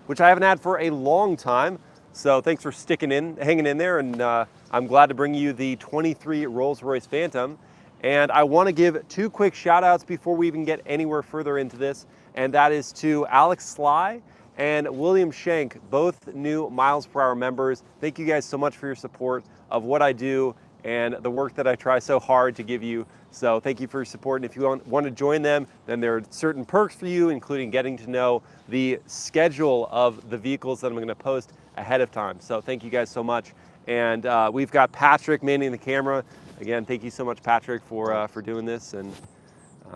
which I haven't had for a long time. So thanks for hanging in there, and I'm glad to bring you the 23 Rolls-Royce Phantom. And I want to give two quick shout outs before we even get anywhere further into this, and that is to Alex Sly and William Shank, both new Miles Per Hour members. Thank you guys so much for your support of what I do and the work that I try so hard to give you. So thank you for your support. And if you want to join them, then there are certain perks for you, including getting to know the schedule of the vehicles that I'm going to post ahead of time. So thank you guys so much. And we've got Patrick manning the camera. Again, thank you so much, Patrick, for doing this. And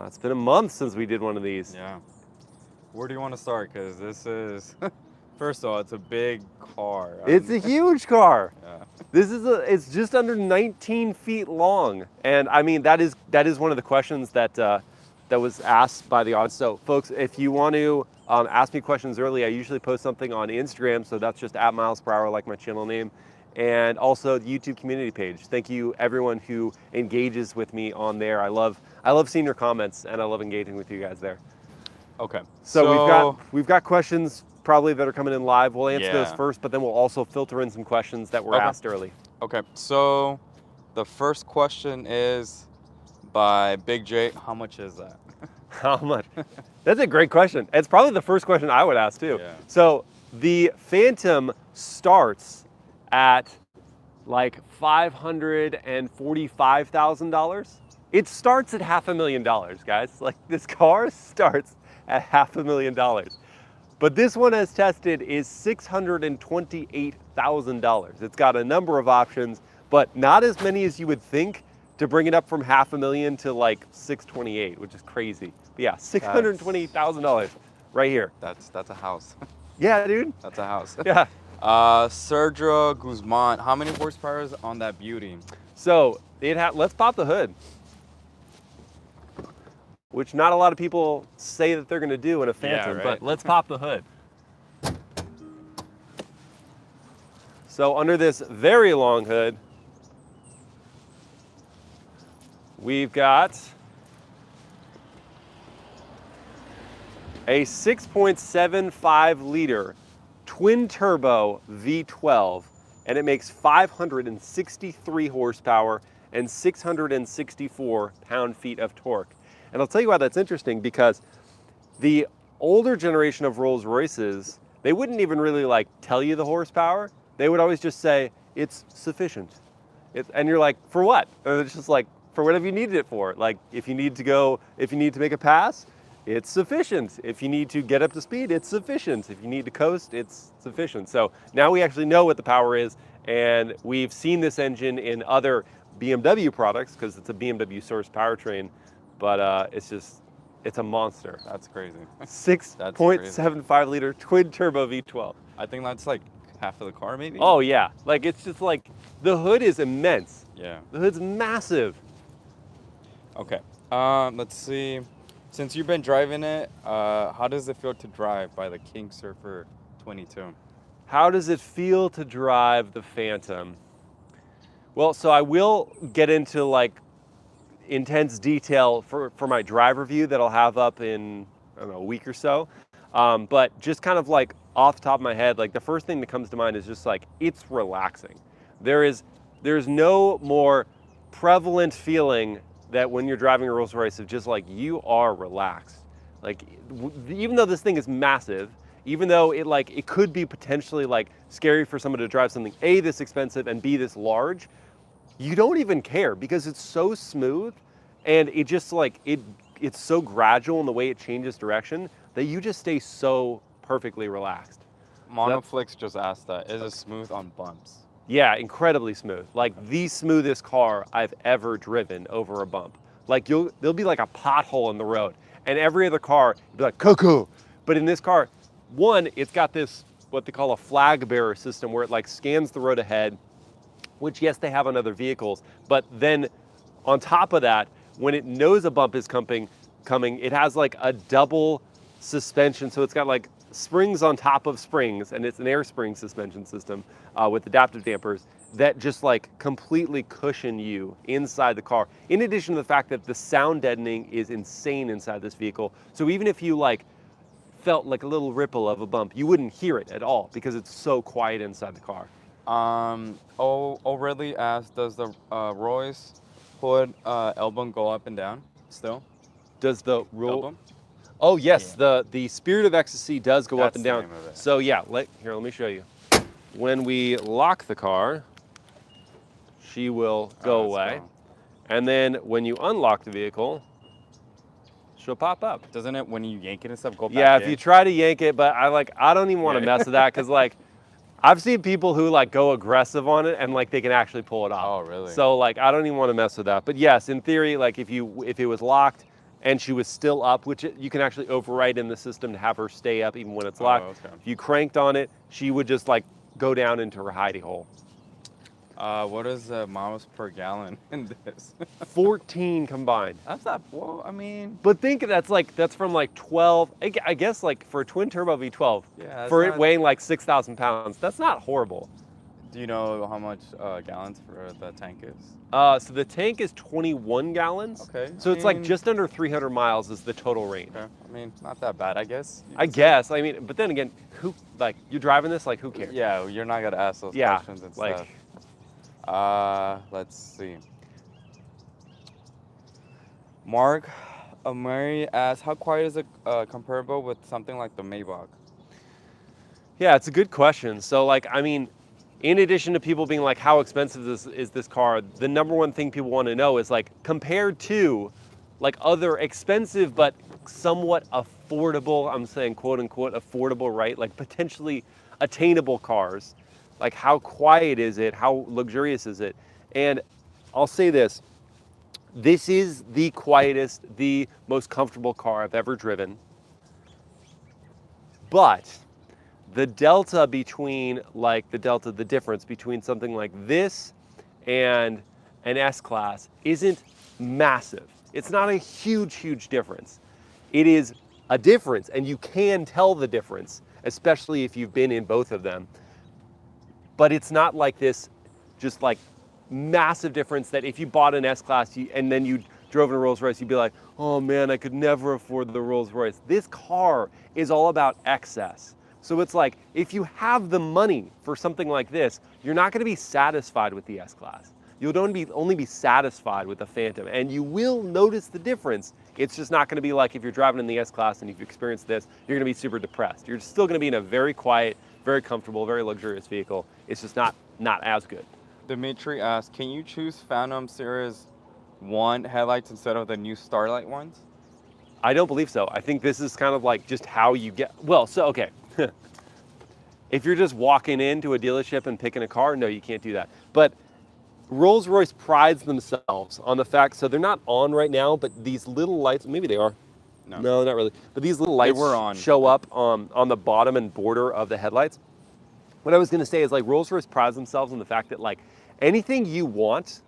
it's been a month since we did one of these. Yeah. Where do you want to start? Because this is, first of all, it's a big car. It's a huge car. Yeah. It's just under 19 feet long. And I mean, that is one of the questions that was asked by the audience. So folks, if you want to ask me questions early, I usually post something on Instagram. So that's just @milesperhour, like my channel name. And also the YouTube community page. Thank you everyone who engages with me on there. I love seeing your comments, and I love engaging with you guys there. Okay. So we've got questions probably that are coming in live. We'll answer those Yeah. first, but then we'll also filter in some questions that were asked early. Okay. So the first question is by Big J. How much is that? How much? That's a great question. It's probably the first question I would ask too. Yeah. So the Phantom starts at like $545,000. It starts at $500,000, guys. Like, this car starts at $500,000. But this one, as tested, is $628,000. It's got a number of options, but not as many as you would think to bring it up from $500,000 to like 628, which is crazy. But yeah, $628,000 right here. That's a house. Yeah, dude. That's a house. Yeah. Sergio Guzman, how many horsepower is on that beauty? So let's pop the hood, which not a lot of people say that they're going to do in a Phantom, right? But let's pop the hood. So under this very long hood, we've got a 6.75 liter twin turbo V12, and it makes 563 horsepower and 664 pound-feet of torque. And I'll tell you why that's interesting, because the older generation of Rolls-Royces, they wouldn't even really like tell you the horsepower. They would always just say, it's sufficient. And you're like, for what? And it's just like, for whatever you needed it for. Like, if you need to make a pass, it's sufficient. If you need to get up to speed, it's sufficient. If you need to coast, it's sufficient. So now we actually know what the power is, and we've seen this engine in other BMW products because it's a BMW sourced powertrain, but it's a monster. That's crazy. 6.75 liter twin turbo V12. I think that's like half of the car, maybe? Oh yeah, like it's just like, the hood is immense. Yeah. The hood's massive. Okay, let's see. Since you've been driving it, how does it feel to drive by the King Surfer 22? How does it feel to drive the Phantom? Well, so I will get into like intense detail for my drive review that I'll have up in, I don't know, a week or so. But just kind of like off the top of my head, like the first thing that comes to mind is just like, it's relaxing. There's no more prevalent feeling that when you're driving a Rolls-Royce of just like, you are relaxed. Like, even though this thing is massive, even though it could be potentially like scary for someone to drive something A, this expensive, and B, this large, you don't even care because it's so smooth, and it just like, it's so gradual in the way it changes direction that you just stay so perfectly relaxed. Monoflix just asked that. Is it smooth on bumps? Yeah, incredibly smooth. Like the smoothest car I've ever driven over a bump. Like there'll be like a pothole in the road, and every other car you'll be like cuckoo. But in this car, one, it's got this what they call a flag bearer system where it like scans the road ahead, which yes, they have on other vehicles. But then on top of that, when it knows a bump is coming, it has like a double suspension. So it's got like springs on top of springs, and it's an air spring suspension system with adaptive dampers that just like completely cushion you inside the car. In addition to the fact that the sound deadening is insane inside this vehicle. So even if you like felt like a little ripple of a bump, you wouldn't hear it at all because it's so quiet inside the car. Ridley asked, does the Royce hood album go up and down still? Does the roll? Album? Oh yes, Yeah. the Spirit of Ecstasy does go up That's and the down. name of it. So yeah, let me show you. When we lock the car, she will go that's away. cool. And then when you unlock the vehicle, she'll pop up. Doesn't it, when you yank it and stuff, go back Yeah, in? if you try to yank it, but I don't even want to Yeah. mess with that because like I've seen people who like go aggressive on it and like they can actually pull it off. Oh, really? So like I don't even want to mess with that. But yes, in theory, like if it was locked and she was still up, which you can actually override in the system to have her stay up even when it's locked. Okay. If you cranked on it, she would just like go down into her hidey hole. What is the miles per gallon in this? 14 combined. That's not, well, I mean. But think that's from like 12, I guess like for a twin turbo V12, Yeah, for it not, weighing like 6,000 pounds, that's not horrible. Do you know how much gallons for the tank is? So the tank is 21 gallons. Okay. So it's like just under 300 miles is the total range. Okay. I mean, not that bad, I guess. I guess. I mean, but then again, who like you're driving this? Like who cares? Yeah, you're not gonna ask those Yeah, questions and like, stuff. Let's see. Mark Mary asks, how quiet is it comparable with something like the Maybach? Yeah, it's a good question. So like, I mean, in addition to people being like, how expensive is this car? The number one thing people want to know is like, compared to like other expensive but somewhat affordable, I'm saying quote unquote affordable, right? Like potentially attainable cars. Like how quiet is it? How luxurious is it? And I'll say this is the quietest, the most comfortable car I've ever driven. But the delta between the difference between something like this and an S-Class isn't massive. It's not a huge difference. It is a difference, and you can tell the difference, especially if you've been in both of them. But it's not like this just like massive difference that if you bought an S-Class and then you drove in a Rolls-Royce, you'd be like, oh man, I could never afford the Rolls-Royce. This car is all about excess. So it's like, if you have the money for something like this, you're not gonna be satisfied with the S-Class. You'll only be satisfied with the Phantom, and you will notice the difference. It's just not gonna be like if you're driving in the S-Class and if you experience this, you're gonna be super depressed. You're still gonna be in a very quiet, very comfortable, very luxurious vehicle. It's just not as good. Dimitri asks, can you choose Phantom Series 1 headlights instead of the new Starlight ones? I don't believe so. I think this is kind of like just how you get, well, so okay. If you're just walking into a dealership and picking a car, no, you can't do that. But Rolls-Royce prides themselves on the fact, so they're not on right now, but these little lights, maybe they are. No, not really. But these little lights were on. show up on the bottom and border of the headlights. What I was gonna say is like Rolls-Royce prides themselves on the fact that like anything you want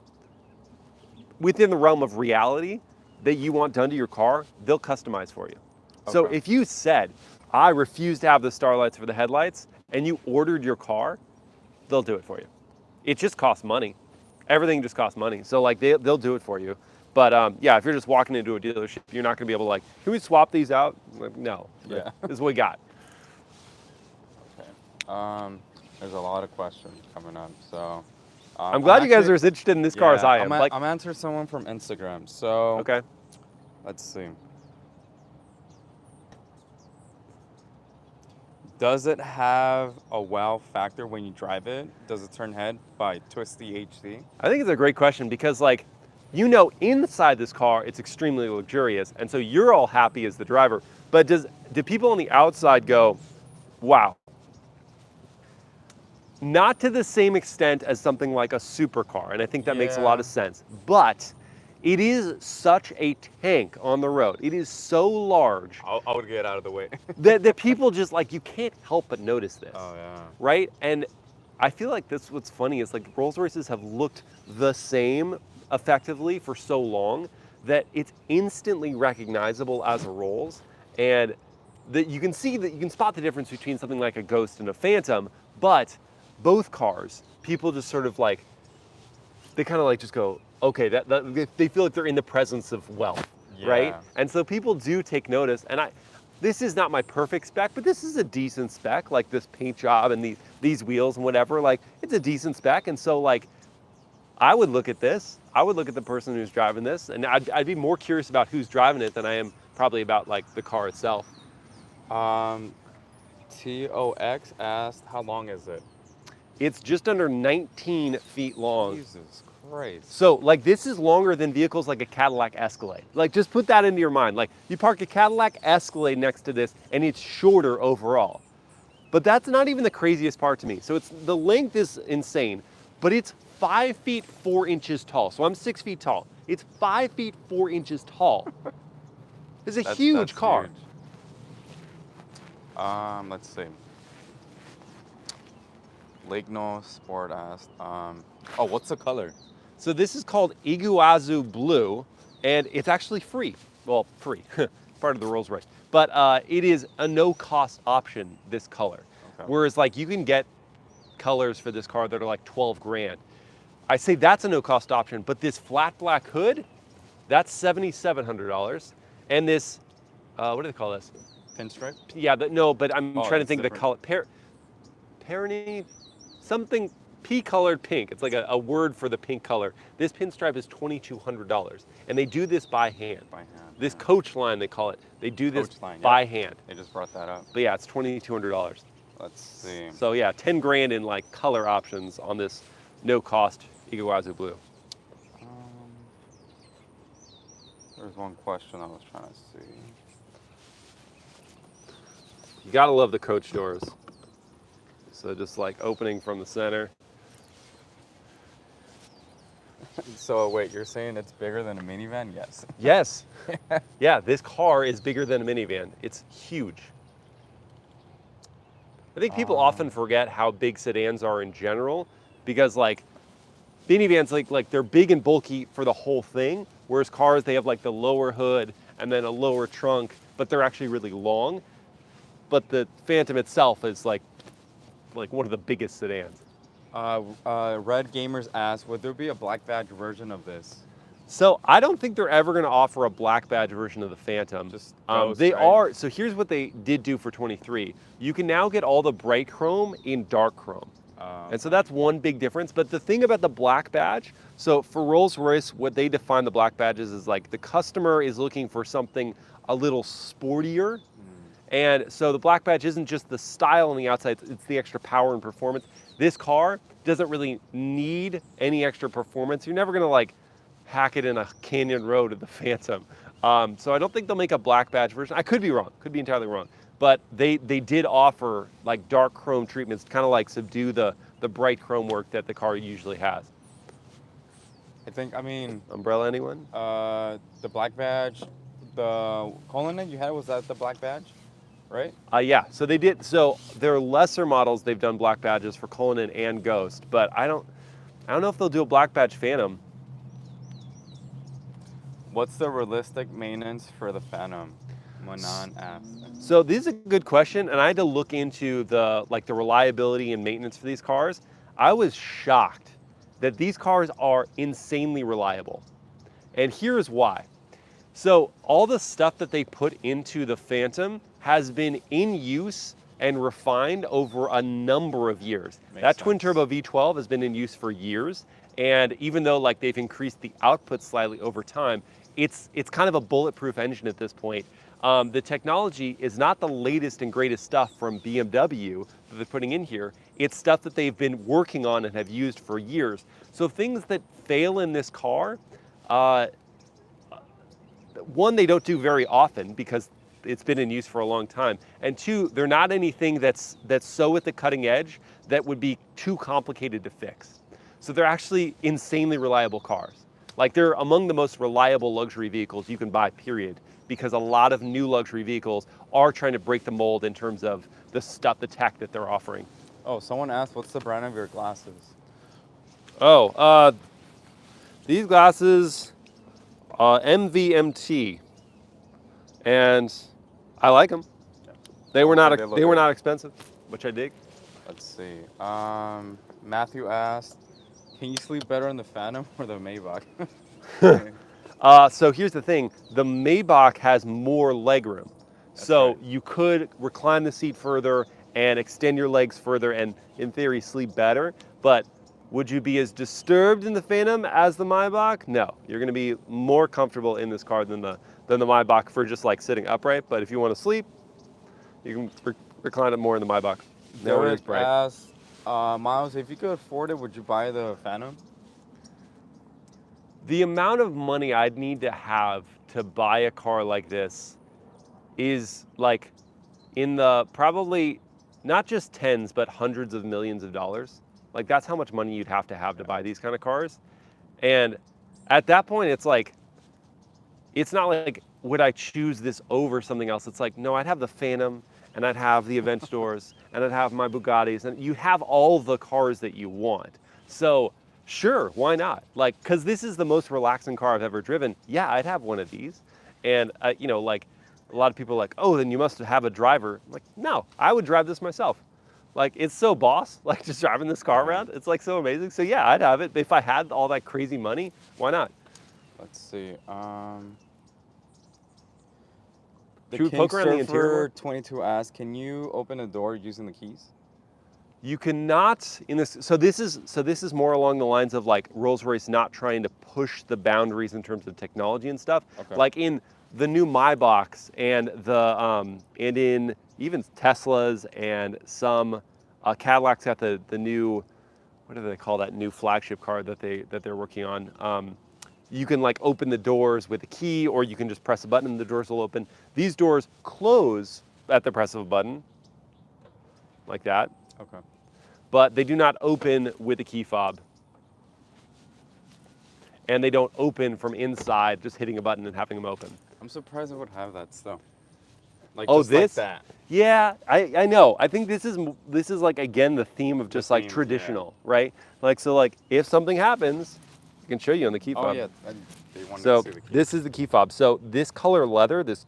within the realm of reality that you want done to your car, they'll customize for you. So Okay. if you said, I refuse to have the starlights for the headlights, and you ordered your car, they'll do it for you. It just costs money. Everything just costs money. So like they'll do it for you. But yeah, if you're just walking into a dealership, you're not gonna be able to like, can we swap these out? Like, no, Yeah. this is what we got. Okay. There's a lot of questions coming up, so. I'm glad you guys are as interested in this car as I am. I'm answering someone from Instagram, so. Okay. Let's see. Does it have a wow factor when you drive it? Does it turn head by Twisty HD? I think it's a great question because like, you know, inside this car, it's extremely luxurious. And so you're all happy as the driver, but do people on the outside go, wow? Not to the same extent as something like a supercar. And I think that makes a lot of sense, but it is such a tank on the road. It is so large. I would get out of the way. that people just like, you can't help but notice this. Oh yeah. Right? And I feel like what's funny is like Rolls-Royces have looked the same effectively for so long that it's instantly recognizable as a Rolls, and that you can spot the difference between something like a Ghost and a Phantom, but both cars, people just sort of like, they kind of like just go, okay, they feel like they're in the presence of wealth, right? And so people do take notice, and this is not my perfect spec, but this is a decent spec, like this paint job and these wheels and whatever, like it's a decent spec. And so like, I would look at this, I would look at the person who's driving this, and I'd be more curious about who's driving it than I am probably about like the car itself. TOX asked, how long is it? It's just under 19 feet long. Jesus Christ. So like this is longer than vehicles like a Cadillac Escalade. Like just put that into your mind. Like you park a Cadillac Escalade next to this and it's shorter overall. But that's not even the craziest part to me. So it's the length is insane, but it's 5 feet 4 inches tall. So I'm 6 feet tall. It's 5 feet 4 inches tall. It's a huge car. Huge. Let's see. Lake No Sport asked, oh, what's the color? So this is called Iguazu Blue, and it's actually free. Well, free, part of the Rolls-Royce. But it is a no-cost option, this color. Okay. Whereas like you can get colors for this car that are like 12 grand. I say that's a no-cost option, but this flat black hood, that's $7,700. And this, what do they call this? Pinstripe? Yeah, no, but I'm trying to think of the color. Pelony, something pea-colored pink. It's like a word for the pink color. This pinstripe is $2,200, and they do this by hand. By hand. This coach line, they call it. They do this by hand. They just brought that up. But yeah, it's $2,200. Let's see. So yeah, 10 grand in like color options on this no-cost Iguazu Blue. There's one question I was trying to see. You gotta love the coach doors. So just like opening from the center. So wait, you're saying it's bigger than a minivan? Yes. Yes. Yeah, this car is bigger than a minivan. It's huge. I think people often forget how big sedans are in general, because like minivans, like they're big and bulky for the whole thing, whereas cars, they have like the lower hood and then a lower trunk, but they're actually really long. But the Phantom itself is like one of the biggest sedans. Red Gamers asked, would there be a black badge version of this? So I don't think they're ever going to offer a black badge version of the Phantom. Just ghost, they right? are. So here's what they did do for 23. You can now get all the bright chrome in dark chrome. And so that's one big difference. But the thing about the black badge, so for Rolls-Royce, what they define the black badges is like the customer is looking for something a little sportier. And so the black badge isn't just the style on the outside, it's the extra power and performance. This car doesn't really need any extra performance. You're never gonna like hack it in a canyon road of the Phantom. So I don't think they'll make a black badge version. I could be wrong, could be entirely wrong. But they did offer like dark chrome treatments, kind of like subdue the bright chrome work that the car usually has. I mean... Umbrella, anyone? The black badge, the Coronet you had, was that the black badge? Right? Yeah, so they did. So there are lesser models they've done black badges for Cullinan and Ghost, but I don't know if they'll do a black badge Phantom. What's the realistic maintenance for the Phantom? Manan asked. So this is a good question, and I had to look into the reliability and maintenance for these cars. I was shocked that these cars are insanely reliable, and here's why. So all the stuff that they put into the Phantom has been in use and refined over a number of years. That twin turbo V12 has been in use for years, and even though like they've increased the output slightly over time, it's kind of a bulletproof engine at this point. The technology is not the latest and greatest stuff from BMW that they're putting in here. It's stuff that they've been working on and have used for years. So things that fail in this car, one, they don't do very often because it's been in use for a long time. And two, they're not anything that's so at the cutting edge that would be too complicated to fix. So they're actually insanely reliable cars. Like they're among the most reliable luxury vehicles you can buy, period. Because a lot of new luxury vehicles are trying to break the mold in terms of the stuff, the tech that they're offering. Oh, someone asked, what's the brand of your glasses? Oh, these glasses, MVMT, and I like them. Yeah. They were not expensive, which I dig. Let's see. Matthew asked, can you sleep better in the Phantom or the Maybach? So here's the thing, the Maybach has more legroom. So right. you could recline the seat further and extend your legs further and, in theory, sleep better. But would you be as disturbed in the Phantom as the Maybach? No, you're going to be more comfortable in this car than the Maybach for just like sitting upright. But if you want to sleep, you can recline it more in the Maybach. No, it is Derek bright. asked, Miles, if you could afford it, would you buy the Phantom? The amount of money I'd need to have to buy a car like this is like in the probably not just tens, but hundreds of millions of dollars. Like that's how much money you'd have to buy these kind of cars. And at that point, it's like, it's not like, would I choose this over something else? It's like, no, I'd have the Phantom and I'd have the Aventadors and I'd have my Bugattis and you have all the cars that you want. So sure, why not? Like, cause this is the most relaxing car I've ever driven. Yeah, I'd have one of these. And you know, like a lot of people are like, oh, then you must have a driver. I'm like, no, I would drive this myself. Like it's so boss, like just driving this car around. It's like so amazing. So yeah, I'd have it. If I had all that crazy money, why not? Let's see. Should we poke around the interior more? 22 asks, can you open a door using the keys? You cannot in this. So this is more along the lines of like Rolls-Royce not trying to push the boundaries in terms of technology and stuff. Okay. Like in the new Maybachs and and in even Teslas and some Cadillacs got the new, what do they call that new flagship car that they're working on. You can like open the doors with a key, or you can just press a button and the doors will open. These doors close at the press of a button, like that. Okay. But they do not open with a key fob. And they don't open from inside, just hitting a button and having them open. I'm surprised it would have that still. Like Oh, just this? like that. Yeah, I know. I think this is like, again, the theme of just like theme, traditional, right? Like, so like if something happens, I can show you on the key fob. Oh yeah, they wanted So to see the key. this is the key fob. So this color leather, this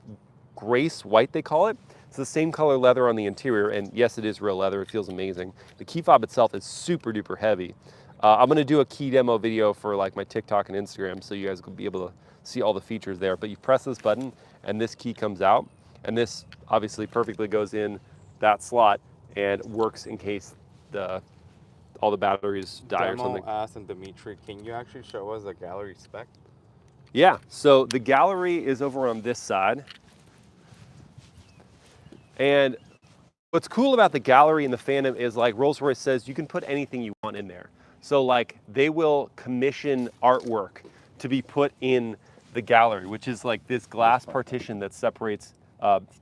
grace white they call it, it's the same color leather on the interior, and yes, it is real leather. It feels amazing. The key fob itself is super duper heavy. I'm gonna do a key demo video for like my TikTok and Instagram, so you guys will be able to see all the features there. But you press this button, and this key comes out, and this obviously perfectly goes in that slot and works in case all the batteries die or something. Asked, and Dimitri, can you actually show us a gallery spec? Yeah, so the gallery is over on this side. And what's cool about the gallery in the Phantom is like Rolls-Royce says you can put anything you want in there. So like they will commission artwork to be put in the gallery, which is like this glass partition that separates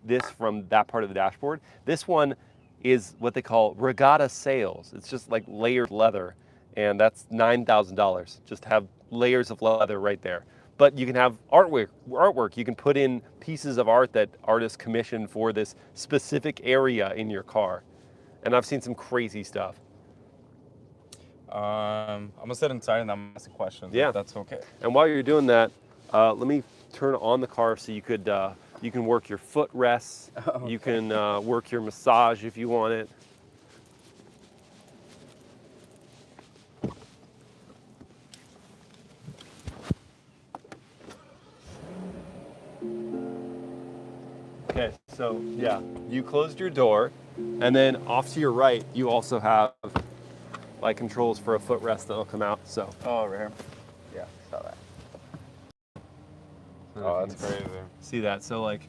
this from that part of the dashboard. This one is what they call Regatta sails. It's just like layered leather, and that's $9,000. Just have layers of leather right there. But you can have artwork. You can put in pieces of art that artists commission for this specific area in your car. And I've seen some crazy stuff. I'm gonna sit inside and I'm asking questions. Yeah, if that's okay. And while you're doing that, let me turn on the car so you could you can work your foot rests. Okay. You can work your massage if you want it. Okay, so yeah, you closed your door, and then off to your right, you also have like controls for a footrest that'll come out. So. Oh, right here. Yeah, saw that. Oh, that's crazy. See that? So like,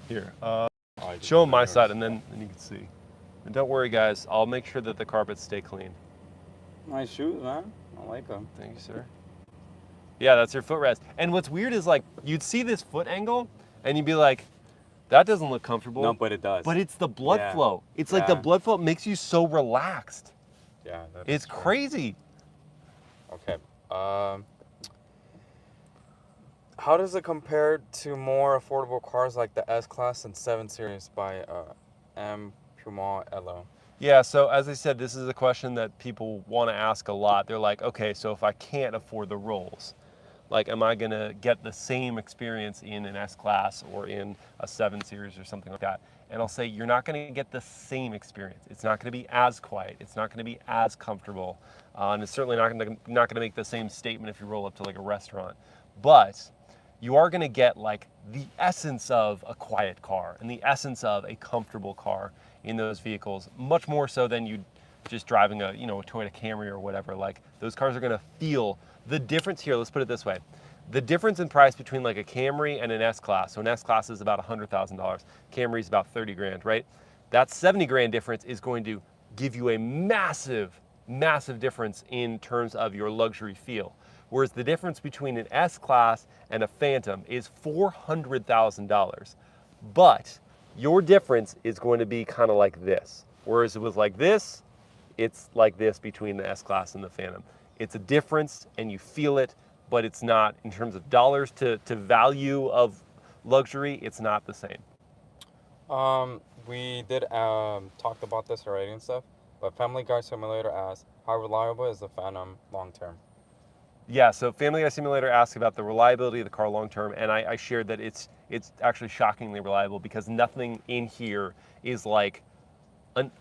here, show them my side, and then you can see. And don't worry, guys, I'll make sure that the carpets stay clean. Nice shoes, man. I like them. Thank you, sir. Yeah, that's your footrest. And what's weird is like, you'd see this foot angle, and you'd be like, that doesn't look comfortable. No, but it does. But it's the blood flow. It's like the blood flow makes you so relaxed. Yeah, it's crazy. Okay. How does it compare to more affordable cars like the S-Class and 7 Series by M. Puma Elo? Yeah, so as I said, this is a question that people want to ask a lot. They're like, okay, so if I can't afford the Rolls, like, am I going to get the same experience in an S-Class or in a 7 Series or something like that? And I'll say, you're not going to get the same experience. It's not going to be as quiet. It's not going to be as comfortable. And it's certainly not going to make the same statement if you roll up to like a restaurant. But you are going to get like the essence of a quiet car and the essence of a comfortable car in those vehicles, much more so than you just driving a, you know, a Toyota Camry or whatever. Like those cars are going to feel the difference here. Let's put it this way. The difference in price between like a Camry and an S-Class. So an S-Class is about $100,000. Camry is about 30 grand, right? That 70 grand difference is going to give you a massive, massive difference in terms of your luxury feel. Whereas the difference between an S-Class and a Phantom is $400,000. But your difference is going to be kind of like this. Whereas it was like this, it's like this between the S-Class and the Phantom. It's a difference and you feel it, but it's not, in terms of dollars to value of luxury, it's not the same. We did talked about this already and stuff, but Family Guy Simulator asks, how reliable is the Phantom long term? Yeah, so Family Guy Simulator asked about the reliability of the car long term, and I shared that it's actually shockingly reliable because nothing in here is like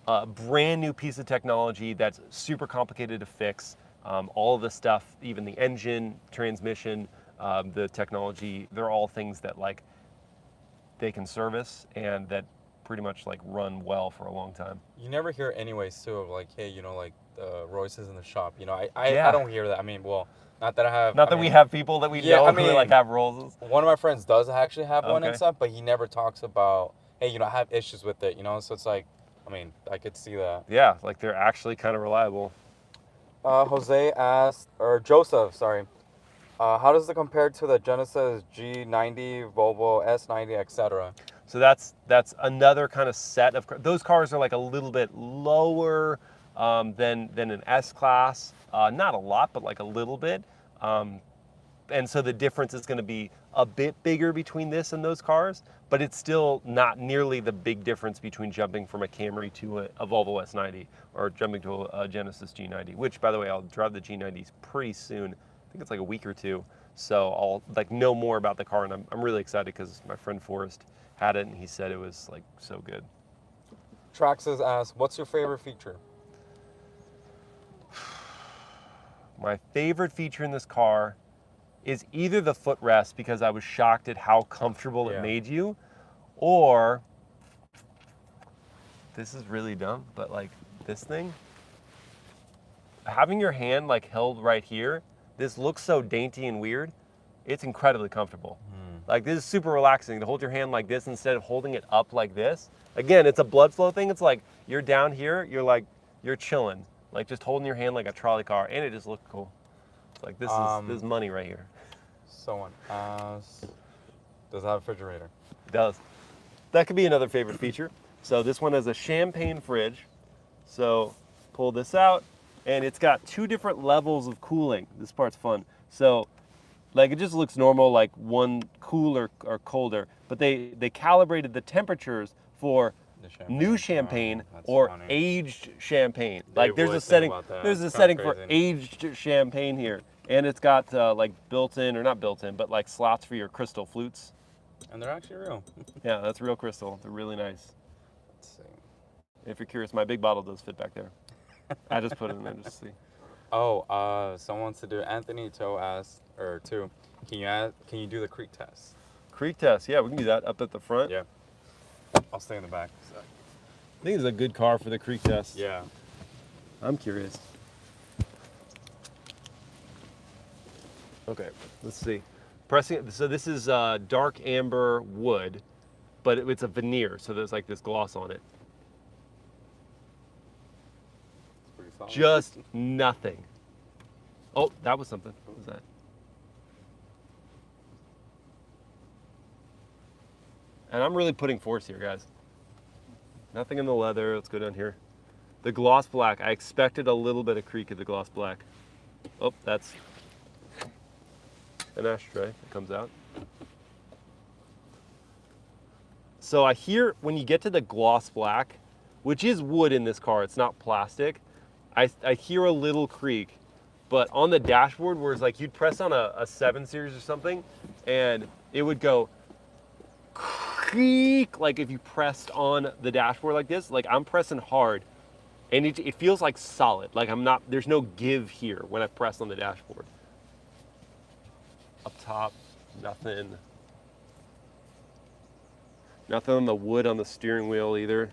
a brand new piece of technology that's super complicated to fix. All of the stuff, even the engine, transmission, the technology, they're all things that like they can service and that pretty much like run well for a long time. You never hear anyways too of like, hey, you know, like the Royce is in the shop. You know, I Yeah. don't hear that. I mean, well, not that I have. Not that we have people that we know I who mean, like have Rolls. One of my friends does actually have one and Okay. stuff, but he never talks about, hey, you know, I have issues with it, you know? So it's like, I mean, I could see that. Yeah, like they're actually kind of reliable. Jose asked, or Joseph, sorry, how does it compare to the Genesis G90, Volvo S90, etc.? So that's another kind of set of those cars are like a little bit lower than an S-Class. Not a lot, but like a little bit. And so the difference is going to be a bit bigger between this and those cars, but it's still not nearly the big difference between jumping from a Camry to a Volvo S90 or jumping to a Genesis G90, which, by the way, I'll drive the G90s pretty soon. I think it's like a week or two. So I'll like know more about the car, and I'm really excited because my friend Forrest had it, and he said it was like so good. Traxxas asks, what's your favorite feature? My favorite feature in this car is either the footrest, because I was shocked at how comfortable it made you, or, this is really dumb, but like this thing, having your hand like held right here, this looks so dainty and weird, it's incredibly comfortable. Like this is super relaxing to hold your hand like this instead of holding it up like this. Again, it's a blood flow thing. It's like you're down here, you're chilling, like just holding your hand like a trolley car, and it just looked cool. It's like this is money right here. Someone asks, does it have a refrigerator? It does. That could be another favorite feature. So this one has a champagne fridge. So pull this out, and it's got two different levels of cooling. This part's fun. So like it just looks normal, like one cooler or colder, but they calibrated the temperatures for new champagne or funny. Aged champagne. They Like there's a would think setting, about that. there's a It's setting kinda for crazy. aged champagne here, and it's got like built-in, or not built-in, but like slots for your crystal flutes. And they're actually real. Yeah, that's real crystal. They're really nice. Let's see. If you're curious, my big bottle does fit back there. I just put it in there just to see. Oh, someone wants to do. Anthony Toe asked, or two, can you do the creak test? Creak test, yeah, we can do that up at the front. Yeah. I'll stay in the back. So. I think it's a good car for the creak test. Yeah. I'm curious. Okay, let's see. Pressing, so this is dark amber wood, but it's a veneer, so there's like this gloss on it. It's pretty solid. Just nothing. Oh, that was something. What was that? And I'm really putting force here, guys. Nothing in the leather. Let's go down here. The gloss black. I expected a little bit of creak of the gloss black. Oh, that's an ashtray that comes out. So I hear when you get to the gloss black, which is wood in this car, it's not plastic, I hear a little creak. But on the dashboard, where it's like you'd press on a 7 Series or something, and it would go creak, like if you pressed on the dashboard like this. Like I'm pressing hard, and it feels like solid. Like there's no give here when I press on the dashboard. Up top, Nothing. Nothing on the wood on the steering wheel either.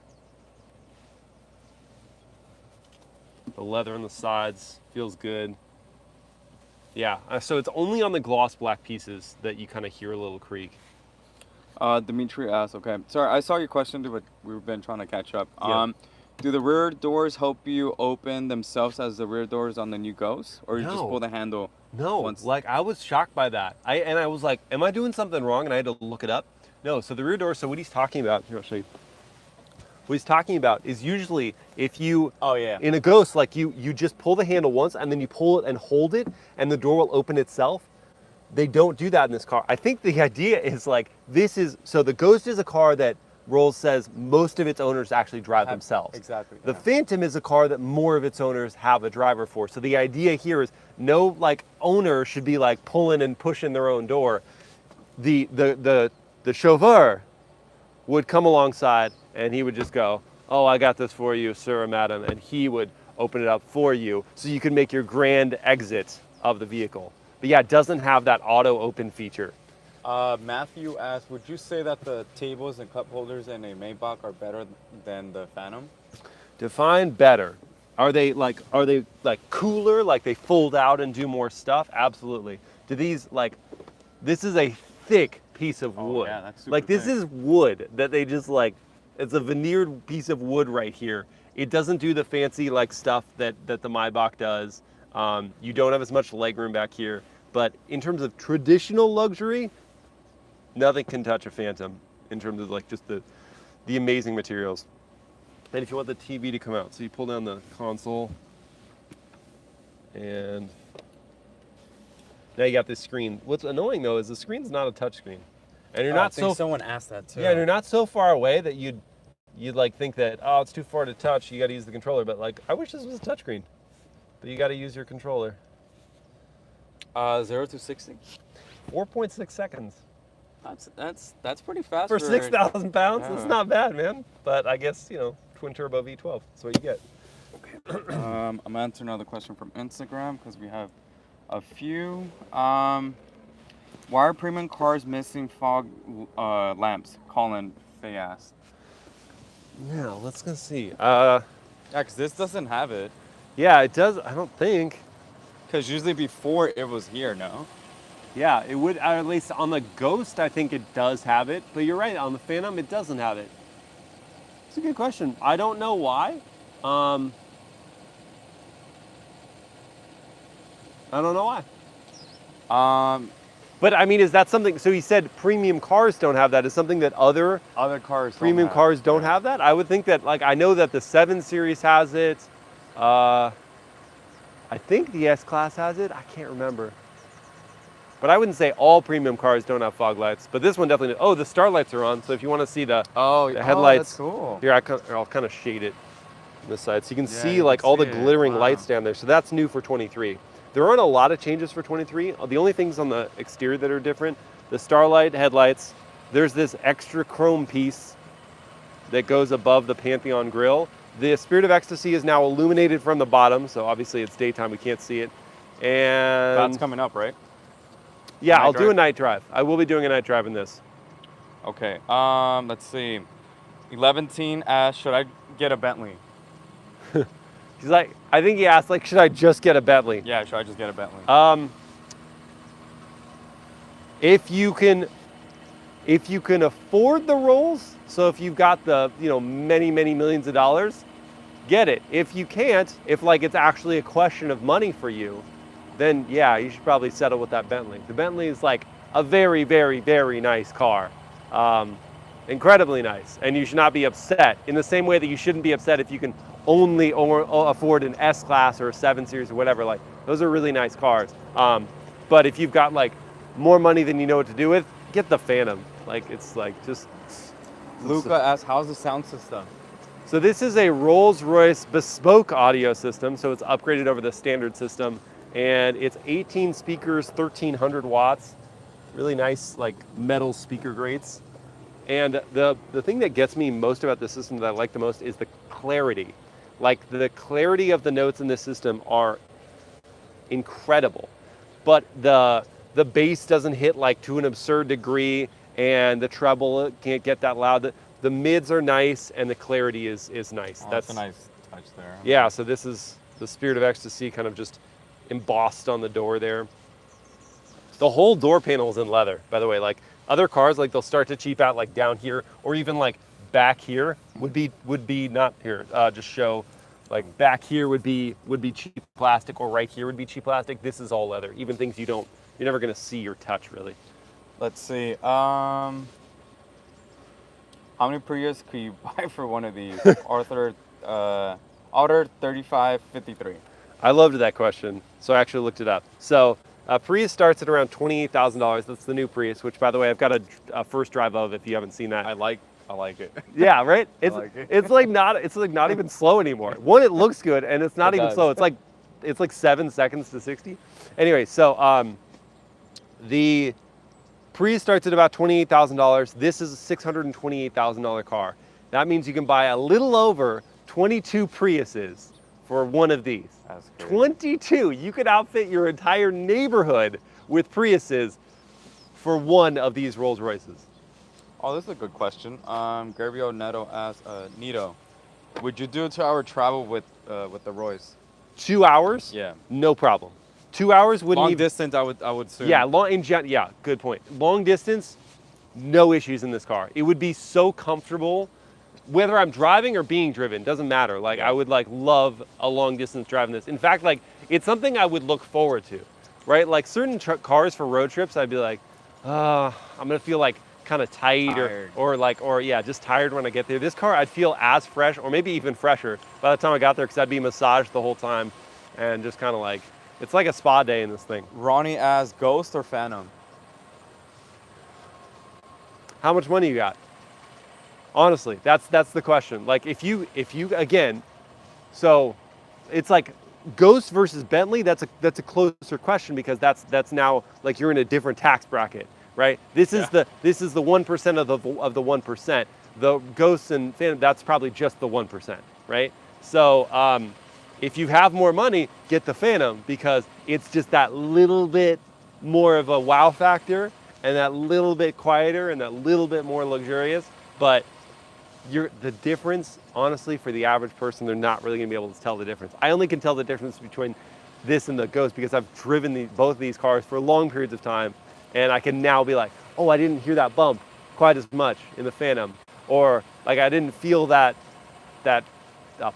The leather on the sides feels good. Yeah, so it's only on the gloss black pieces that you kind of hear a little creak. Dimitri asked, okay, sorry, I saw your question, but we've been trying to catch up. Yeah. Do the rear doors help you open themselves as the rear doors on the new Ghost? Or you just No. pull the handle? No, once? like I was shocked by that. I was like, am I doing something wrong? And I had to look it up. No, so the rear door, so what he's talking about, here I'll show you. What he's talking about is usually if you, Oh, yeah. in a Ghost, like you just pull the handle once and then you pull it and hold it and the door will open itself. They don't do that in this car. I think the idea is like, so the Ghost is a car that Rolls says most of its owners actually drive themselves. Exactly. The yeah. Phantom is a car that more of its owners have a driver for. So the idea here is no like owner should be like pulling and pushing their own door. The chauffeur would come alongside and he would just go, oh, I got this for you, sir or madam, and he would open it up for you so you can make your grand exit of the vehicle. But yeah, it doesn't have that auto open feature. Matthew asked, would you say that the tables and cup holders in a Maybach are better than the Phantom? Define better. Are they like cooler, like they fold out and do more stuff? Absolutely. Do these this is a thick piece of wood. Yeah, that's super like this thick. is wood that they just it's a veneered piece of wood right here. It doesn't do the fancy stuff that the Maybach does. You don't have as much legroom back here, but in terms of traditional luxury, nothing can touch a Phantom in terms of just the amazing materials. And if you want the TV to come out, so you pull down the console and now you got this screen. What's annoying though is the screen's not a touch screen. And you're not I think someone asked that too. Yeah, and you're not so far away that you'd think that, oh, it's too far to touch, you got to use the controller, but I wish this was a touchscreen. But you got to use your controller. 0 to 60. 4.6 seconds. That's pretty fast For 6,000 pounds, Yeah. that's not bad, man. But I guess, twin turbo V12, that's what you get. Okay. I'm gonna answer another question from Instagram because we have a few. Why are premium cars missing fog lamps? Colin Faye asked. Yeah, let's go see. Yeah, because this doesn't have it. Yeah, it does, I don't think. Because usually before it was here, no? Yeah, it would, at least on the Ghost, I think it does have it. But you're right, on the Phantom, it doesn't have it. It's a good question. I don't know why. I don't know why. But I mean, is that something, so he said premium cars don't have that. Is something that other cars premium cars don't have that? I would think that, I know that the 7 Series has it. I think the S-Class has it. I can't remember. But I wouldn't say all premium cars don't have fog lights. But this one definitely, oh, the starlights are on. So if you want to see the headlights. That's cool. Here, I'll kind of shade it on this side. So you can see you can all the see it. glittering Wow. lights down there. So that's new for 23. There aren't a lot of changes for 23. The only things on the exterior that are different, the starlight headlights, there's this extra chrome piece that goes above the Pantheon grille. The Spirit of Ecstasy is now illuminated from the bottom, so obviously it's daytime, we can't see it. And That's coming up, right? yeah, Night I'll do drive? a night drive. I will be doing a night drive in this. Okay. Let's see. 11 asked, should I get a Bentley? He's like, I think he asked, should I just get a Bentley? Yeah, should I just get a Bentley? If you can afford the Rolls, so if you've got the many millions of dollars, get it. If you can't, if it's actually a question of money for you, then yeah, you should probably settle with that Bentley. The Bentley is a very, very, very nice car. Incredibly nice. And you should not be upset in the same way that you shouldn't be upset if you can only afford an S-Class or a 7 Series or whatever. Those are really nice cars. But if you've got more money than you know what to do with, get the Phantom. Just... Luca asked, how's the sound system? So this is a Rolls-Royce Bespoke audio system, so it's upgraded over the standard system, and it's 18 speakers, 1,300 watts, really nice metal speaker grates. And the thing that gets me most about the system that I like the most is the clarity. The clarity of the notes in this system are incredible, but the the bass doesn't hit like to an absurd degree, and the treble can't get that loud. The mids are nice, and the clarity is nice. Oh, that's a nice touch there. Yeah, so this is the Spirit of Ecstasy kind of just embossed on the door there. The whole door panel is in leather, by the way. Like other cars, like they'll start to cheap out like down here, or even like back here would be not here. Just show like back here would be cheap plastic, or right here would be cheap plastic. This is all leather, even things you're never gonna see or touch really. Let's see. How many Prius could you buy for one of these? Arthur 3553. I loved that question, so I actually looked it up. So Prius starts at around $28,000. That's the new Prius, which by the way, I've got a first drive of if you haven't seen that. I like it. Yeah, right? It's like it. it's like not even slow anymore. One, it looks good, and it's not even slow. It's like 7 seconds to 60. Anyway, so the Prius starts at about $28,000. This is a $628,000 car. That means you can buy a little over 22 Priuses for one of these. That's crazy. 22. You could outfit your entire neighborhood with Priuses for one of these Rolls Royces. Oh, this is a good question. Gabriel Neto asks, Nito, would you do a 2-hour travel with the Royce? 2 hours? Yeah. No problem. 2 hours wouldn't Long even. distance, I would assume. Yeah, yeah, good point. Long distance, no issues in this car. It would be so comfortable, whether I'm driving or being driven, doesn't matter. Like I would love a long distance driving this. In fact, like it's something I would look forward to, right? Like certain cars for road trips, I'd be like, I'm gonna feel like kind of tight or just tired when I get there. This car, I'd feel as fresh or maybe even fresher by the time I got there because I'd be massaged the whole time and just kind of like, it's like a spa day in this thing. Ronnie asks, Ghost or Phantom? How much money you got? Honestly, that's the question. Like if you again, so it's like Ghost versus Bentley, that's a closer question because that's now like you're in a different tax bracket, right? This is the 1% of the 1%. The Ghosts and Phantom, that's probably just the 1%, right? So if you have more money, get the Phantom because it's just that little bit more of a wow factor and that little bit quieter and that little bit more luxurious. But the difference, honestly, for the average person, they're not really gonna be able to tell the difference. I only can tell the difference between this and the Ghost because I've driven both of these cars for long periods of time, and I can now be like, oh, I didn't hear that bump quite as much in the Phantom, or like I didn't feel that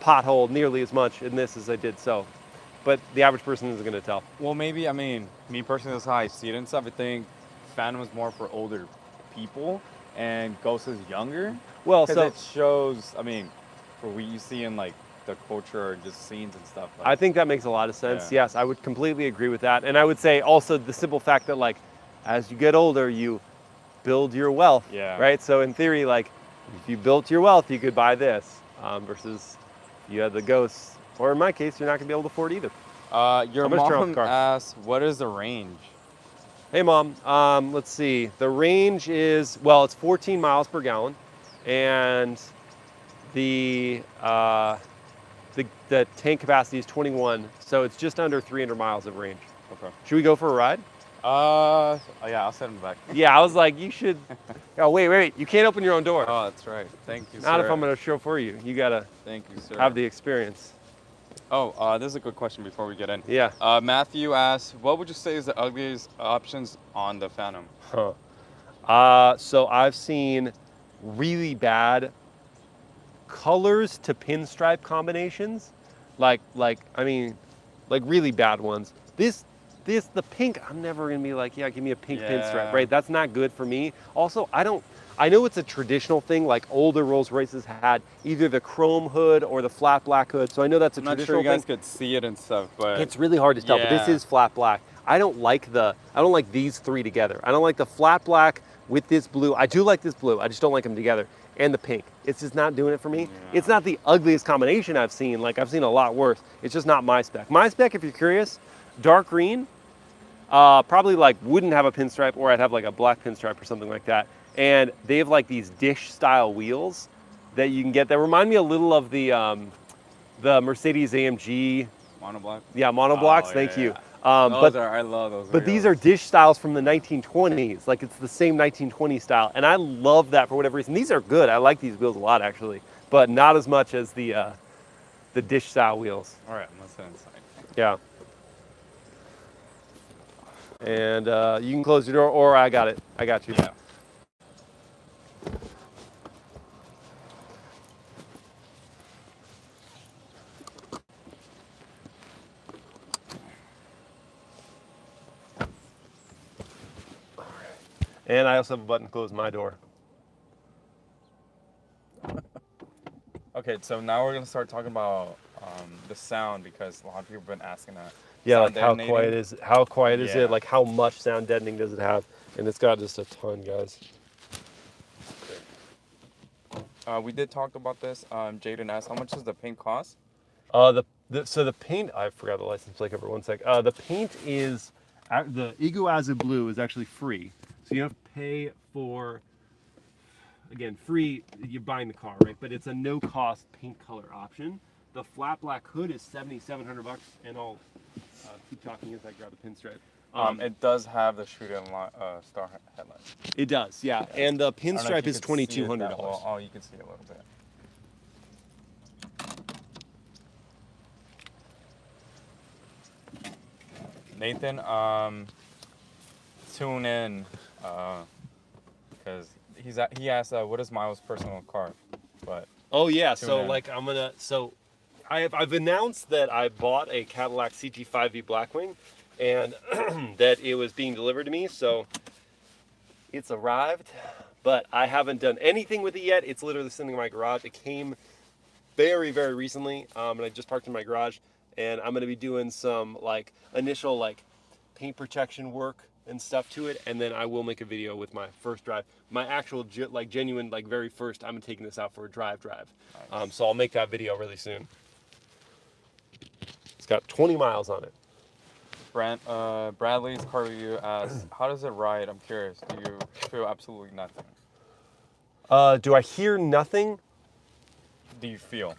pothole nearly as much in this as I did so. But the average person isn't gonna tell. Well, maybe, I mean, me personally, that's how I see it and stuff. I think Phantom is more for older people and Ghost is younger. Well, so it shows, I mean, for what you see in like the culture or just scenes and stuff. Like, I think that makes a lot of sense. Yeah. Yes, I would completely agree with that. And I would say also the simple fact that like, as you get older, you build your wealth, right? So in theory, like if you built your wealth, you could buy this versus you had the Ghosts, or in my case, you're not gonna be able to afford either. Your mom asks, what is the range? Hey mom, let's see. The range is, well, it's 14 miles per gallon, and the tank capacity is 21, so it's just under 300 miles of range. Okay. Should we go for a ride? Yeah, I'll send him back. Yeah, I was like, you should. Oh, wait, you can't open your own door. Oh, that's right. Thank you, Not sir. if I'm gonna chauffeur you. You gotta Thank you, sir. have the experience. Oh, this is a good question before we get in. Yeah. Matthew asks, what would you say is the ugliest options on the Phantom? So I've seen really bad colors to pinstripe combinations, like really bad ones. The pink, I'm never gonna be like, yeah, give me a pink pinstripe, right? That's not good for me. Also, I know it's a traditional thing, like older Rolls Royces had either the chrome hood or the flat black hood, so I know that's a traditional thing. I'm not sure you guys could see it and stuff, but it's really hard to tell, but this is flat black. I don't like these three together. I don't like the flat black with this blue. I do like this blue, I just don't like them together. And the pink, it's just not doing it for me. Yeah. It's not the ugliest combination I've seen, like I've seen a lot worse. It's just not my spec. My spec, if you're curious, dark green, probably like wouldn't have a pinstripe, or I'd have like a black pinstripe or something like that. And they have like these dish style wheels that you can get that remind me a little of the Mercedes AMG monoblock. Yeah, monoblocks. Oh, thank you. I love those But these wheels. are dish styles from the 1920s. Like it's the same 1920 style, and I love that for whatever reason. These are good. I like these wheels a lot actually, but not as much as the dish style wheels. All right, let's head inside. Yeah. And you can close your door, or I got it. I got you. Yeah. And I also have a button to close my door. Okay, so now we're gonna start talking about the sound because a lot of people have been asking that. Yeah, Sound like how detonating. quiet is how quiet is Yeah. it? Like how much sound deadening does it have? And it's got just a ton, guys. We did talk about this. Jaden asked, how much does the paint cost? So the paint, I forgot the license plate cover. One sec. The paint is the Iguazu blue is actually free, so you don't have to pay for. Again, free. You're buying the car, right? But it's a no-cost paint color option. The flat black hood is $7,700, and I'll keep talking as I grab the pinstripe. It does have the shooting star headlights. It does, yeah. And the I don't know if pinstripe you is can see it $2,200. that well. Oh, you can see it a little bit. Nathan, tune in because he asked what is Miles' personal car, but Oh yeah, Tune so in. like I've announced that I bought a Cadillac CT5V Blackwing, and that it was being delivered to me. So it's arrived, but I haven't done anything with it yet. It's literally sitting in my garage. It came very, very recently, and I just parked in my garage. And I'm gonna be doing some like initial like paint protection work and stuff to it, and then I will make a video with my first drive, my actual like genuine like very first. I'm taking this out for a drive. Nice. So I'll make that video really soon. It's got 20 miles on it. Bradley's car review asks, how does it ride? I'm curious. Do you feel absolutely nothing? Do I hear nothing? Do you feel?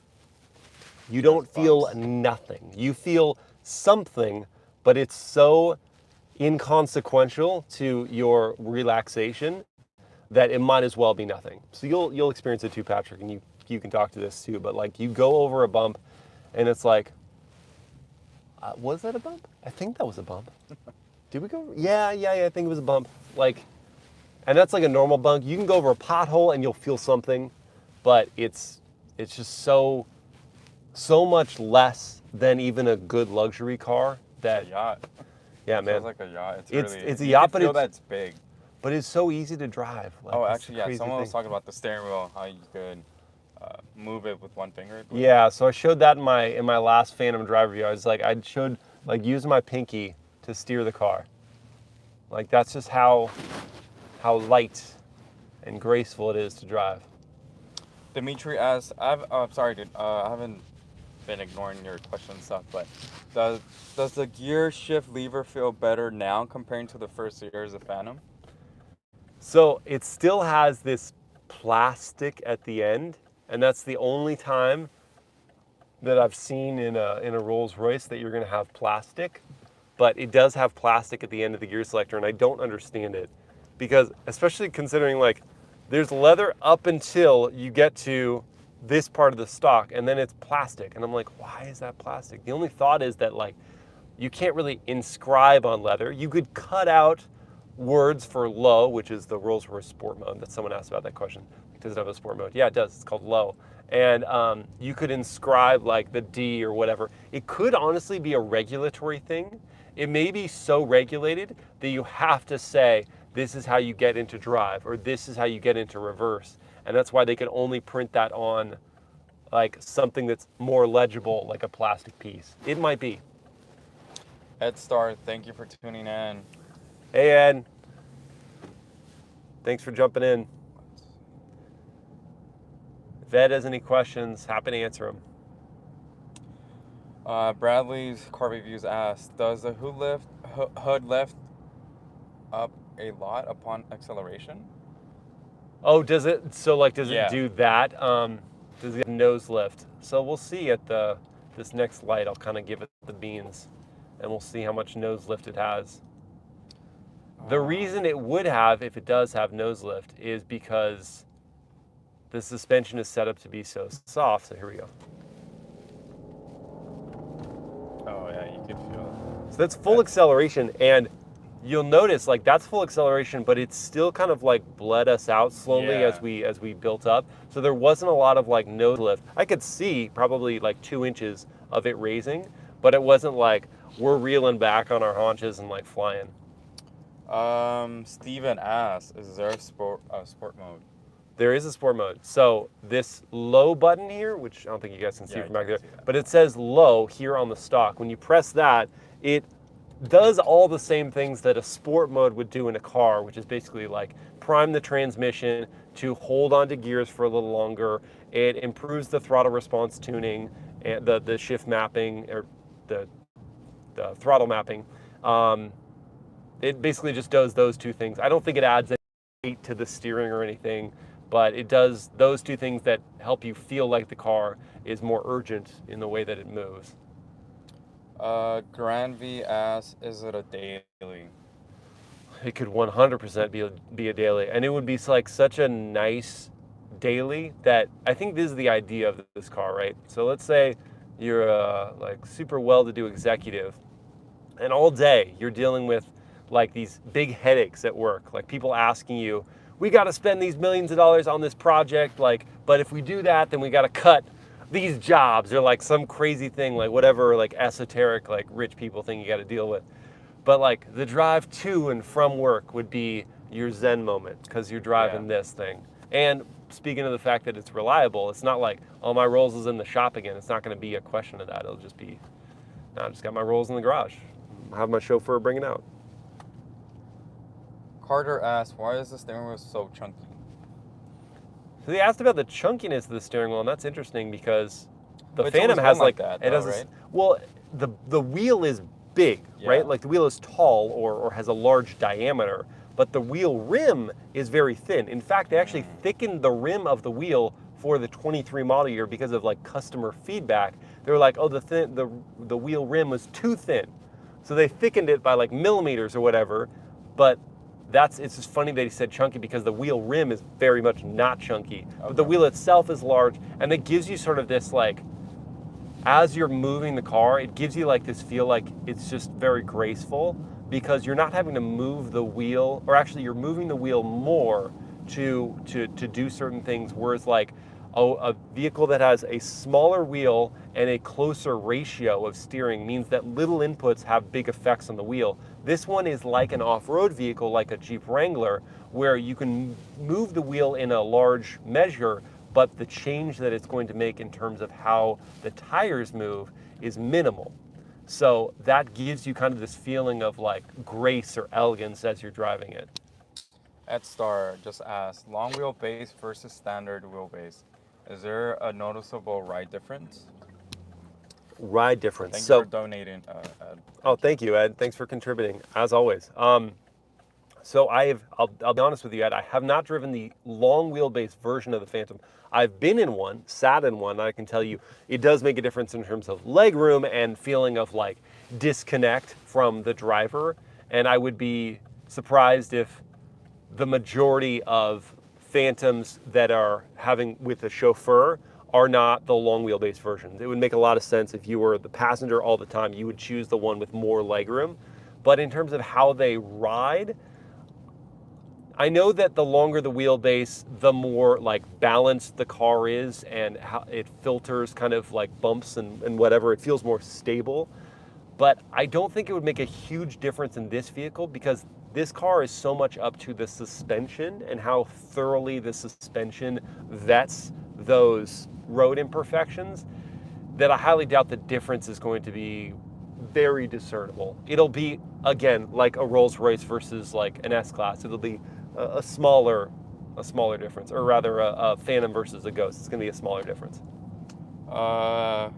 You don't feel bumps. nothing. You feel something, but it's so inconsequential to your relaxation that it might as well be nothing. So you'll experience it too, Patrick, and you can talk to this too. But like you go over a bump, and it's like, was that a bump? I think that was a bump. Did we go? Yeah. I think it was a bump. Like, and that's like a normal bump. You can go over a pothole and you'll feel something, but it's just so much less than even a good luxury car. That A yacht. yeah, It man. feels like a yacht. It's really. It's a you yacht, can but feel it's that it's big. but it's so easy to drive. Like, Oh, it's actually, a yeah. crazy Someone was thing. talking about the steering wheel, how you could move it with one finger. I believe. Yeah, so I showed that in my last Phantom drive review. I showed like using my pinky to steer the car. Like that's just how light and graceful it is to drive. Dimitri asks, sorry, dude. I haven't been ignoring your question and stuff, but does the gear shift lever feel better now comparing to the first years of Phantom? So it still has this plastic at the end, and that's the only time that I've seen in a Rolls-Royce that you're going to have plastic. But it does have plastic at the end of the gear selector, and I don't understand it, because especially considering like there's leather up until you get to this part of the stock, and then it's plastic, and I'm like, why is that plastic? The only thought is that like you can't really inscribe on leather. You could cut out words for low, which is the Rolls-Royce Sport mode. That someone asked about that question. Does it have a sport mode? Yeah, it does. It's called low. And you could inscribe like the D or whatever. It could honestly be a regulatory thing. It may be so regulated that you have to say, this is how you get into drive, or this is how you get into reverse. And that's why they can only print that on like something that's more legible, like a plastic piece. It might be. Ed Star, thank you for tuning in. Hey, Ed. Thanks for jumping in. If Ed has any questions, happy to answer them. Bradley's car reviews asked, does the hood lift up a lot upon acceleration? Oh, does it? So like, does Yeah. it do that? Does it have nose lift? So we'll see at this next light. I'll kind of give it the beans. and we'll see how much nose lift it has. The reason it would have, if it does have nose lift, is because the suspension is set up to be so soft. So here we go. Oh yeah, you can feel So that's full acceleration, and you'll notice like that's full acceleration, but it's still kind of like bled us out slowly Yeah. as we built up. So there wasn't a lot of like nose lift. I could see probably like 2 inches of it raising, but it wasn't like we're reeling back on our haunches and like flying. it. Steven asks, is there a sport mode? There is a sport mode. So this low button here, which I don't think you guys can see Yeah, from you back can there, see that. but it says low here on the stock. When you press that, it does all the same things that a sport mode would do in a car, which is basically like prime the transmission to hold onto gears for a little longer. It improves the throttle response tuning and the shift mapping or the throttle mapping. It basically just does those two things. I don't think it adds any weight to the steering or anything, but it does those two things that help you feel like the car is more urgent in the way that it moves. Grand V asks, is it a daily? It could 100% be a daily, and it would be like such a nice daily that I think this is the idea of this car, right? So let's say you're a like super well-to-do executive, and all day you're dealing with like these big headaches at work, like people asking you, we got to spend these millions of dollars on this project, like, but if we do that, then we got to cut these jobs, or like some crazy thing, like whatever, like esoteric, like rich people thing you got to deal with. But like the drive to and from work would be your Zen moment because you're driving this thing. And speaking of the fact that it's reliable, it's not like, oh, my Rolls is in the shop again. It's not going to be a question of that. It'll just be, no, I just got my Rolls in the garage. I'll have my chauffeur bring it out. Carter asks, why is the steering wheel so chunky? So they asked about the chunkiness of the steering wheel, and that's interesting because the But it's Phantom always has been like like that, it though, has right? well, the wheel is big, Yeah. right? Like the wheel is tall or has a large diameter, but the wheel rim is very thin. In fact, they actually thickened the rim of the wheel for the 23 model year because of like customer feedback. They were like, oh, the wheel rim was too thin, so they thickened it by like millimeters or whatever. But it's just funny that he said chunky because the wheel rim is very much not chunky, but the wheel itself is large, and it gives you sort of this like, as you're moving the car, it gives you like this feel like it's just very graceful because you're not having to move the wheel, or actually you're moving the wheel more to do certain things, whereas like a vehicle that has a smaller wheel and a closer ratio of steering means that little inputs have big effects on the wheel. This one is like an off-road vehicle, like a Jeep Wrangler, where you can move the wheel in a large measure, but the change that it's going to make in terms of how the tires move is minimal. So that gives you kind of this feeling of like grace or elegance as you're driving it. Ed Star just asked, long wheelbase versus standard wheelbase. Is there a noticeable ride difference? Ride difference. Thank you for donating, Ed. Oh, thank you, Ed. Thanks for contributing, as always. So I'll be honest with you, Ed, I have not driven the long wheelbase version of the Phantom. I've been in one, sat in one, and I can tell you it does make a difference in terms of leg room and feeling of like disconnect from the driver. And I would be surprised if the majority of Phantoms that are having with a chauffeur are not the long wheelbase versions. It would make a lot of sense if you were the passenger all the time, you would choose the one with more legroom. But in terms of how they ride, I know that the longer the wheelbase, the more like balanced the car is and how it filters kind of like bumps and whatever. It feels more stable. But I don't think it would make a huge difference in this vehicle because this car is so much up to the suspension and how thoroughly the suspension vets those road imperfections that I highly doubt the difference is going to be very discernible. It'll be, again, like a Rolls-Royce versus like an S-Class. It'll be a smaller difference, or rather a Phantom versus a Ghost. It's going to be a smaller difference. Loud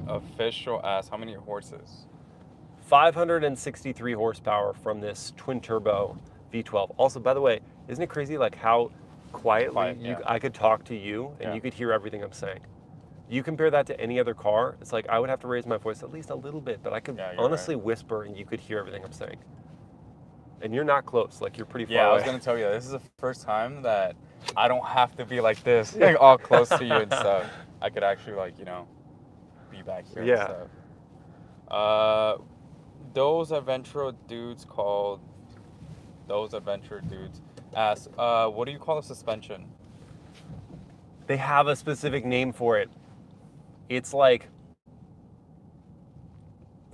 Official asks, how many horses? 563 horsepower from this twin-turbo V12. Also, by the way, isn't it crazy like how quietly Quiet. I could talk to you and Yeah. you could hear everything I'm saying? you compare that to any other car, it's like I would have to raise my voice at least a little bit, but I could Yeah, you're honestly right. whisper and you could hear everything I'm saying. And you're not close, like you're pretty far Yeah, I away. was gonna tell you this is the first time that I don't have to be like this, like all close to you and stuff. I could actually like, you know, be back here and Yeah. stuff. Those adventure dudes ask, what do you call a suspension? They have a specific name for it. It's like,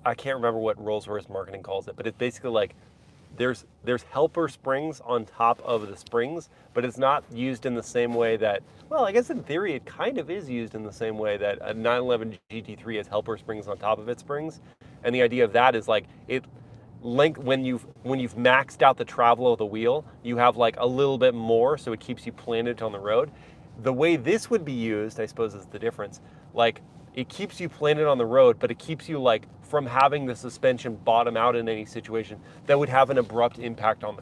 I can't remember what Rolls-Royce marketing calls it, but it's basically like there's helper springs on top of the springs, but it's not used in the same way that, well, I guess in theory it kind of is used in the same way that a 911 GT3 has helper springs on top of its springs. And the idea of that is like when you've maxed out the travel of the wheel, you have like a little bit more so it keeps you planted on the road. The way this would be used, I suppose, is the difference. Like, it keeps you planted on the road, but it keeps you like from having the suspension bottom out in any situation that would have an abrupt impact on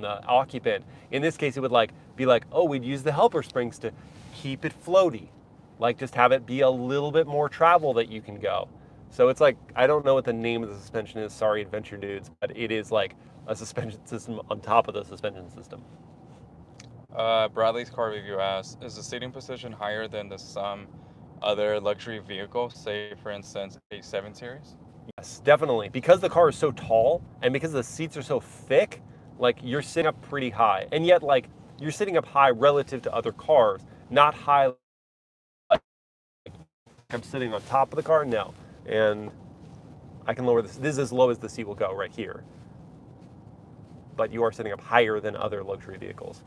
the occupant. In this case, it would like be like, oh, we'd use the helper springs to keep it floaty, like just have it be a little bit more travel that you can go. So it's like, I don't know what the name of the suspension is, sorry, adventure dudes, but it is like a suspension system on top of the suspension system. Bradley's car review asks, is the seating position higher than some other luxury vehicles, say for instance a 7 Series? Yes, definitely. Because the car is so tall and because the seats are so thick, like you're sitting up pretty high. And yet like you're sitting up high relative to other cars, not high like I'm sitting on top of the car, no. And I can lower this. This is as low as the seat will go right here. But you are sitting up higher than other luxury vehicles.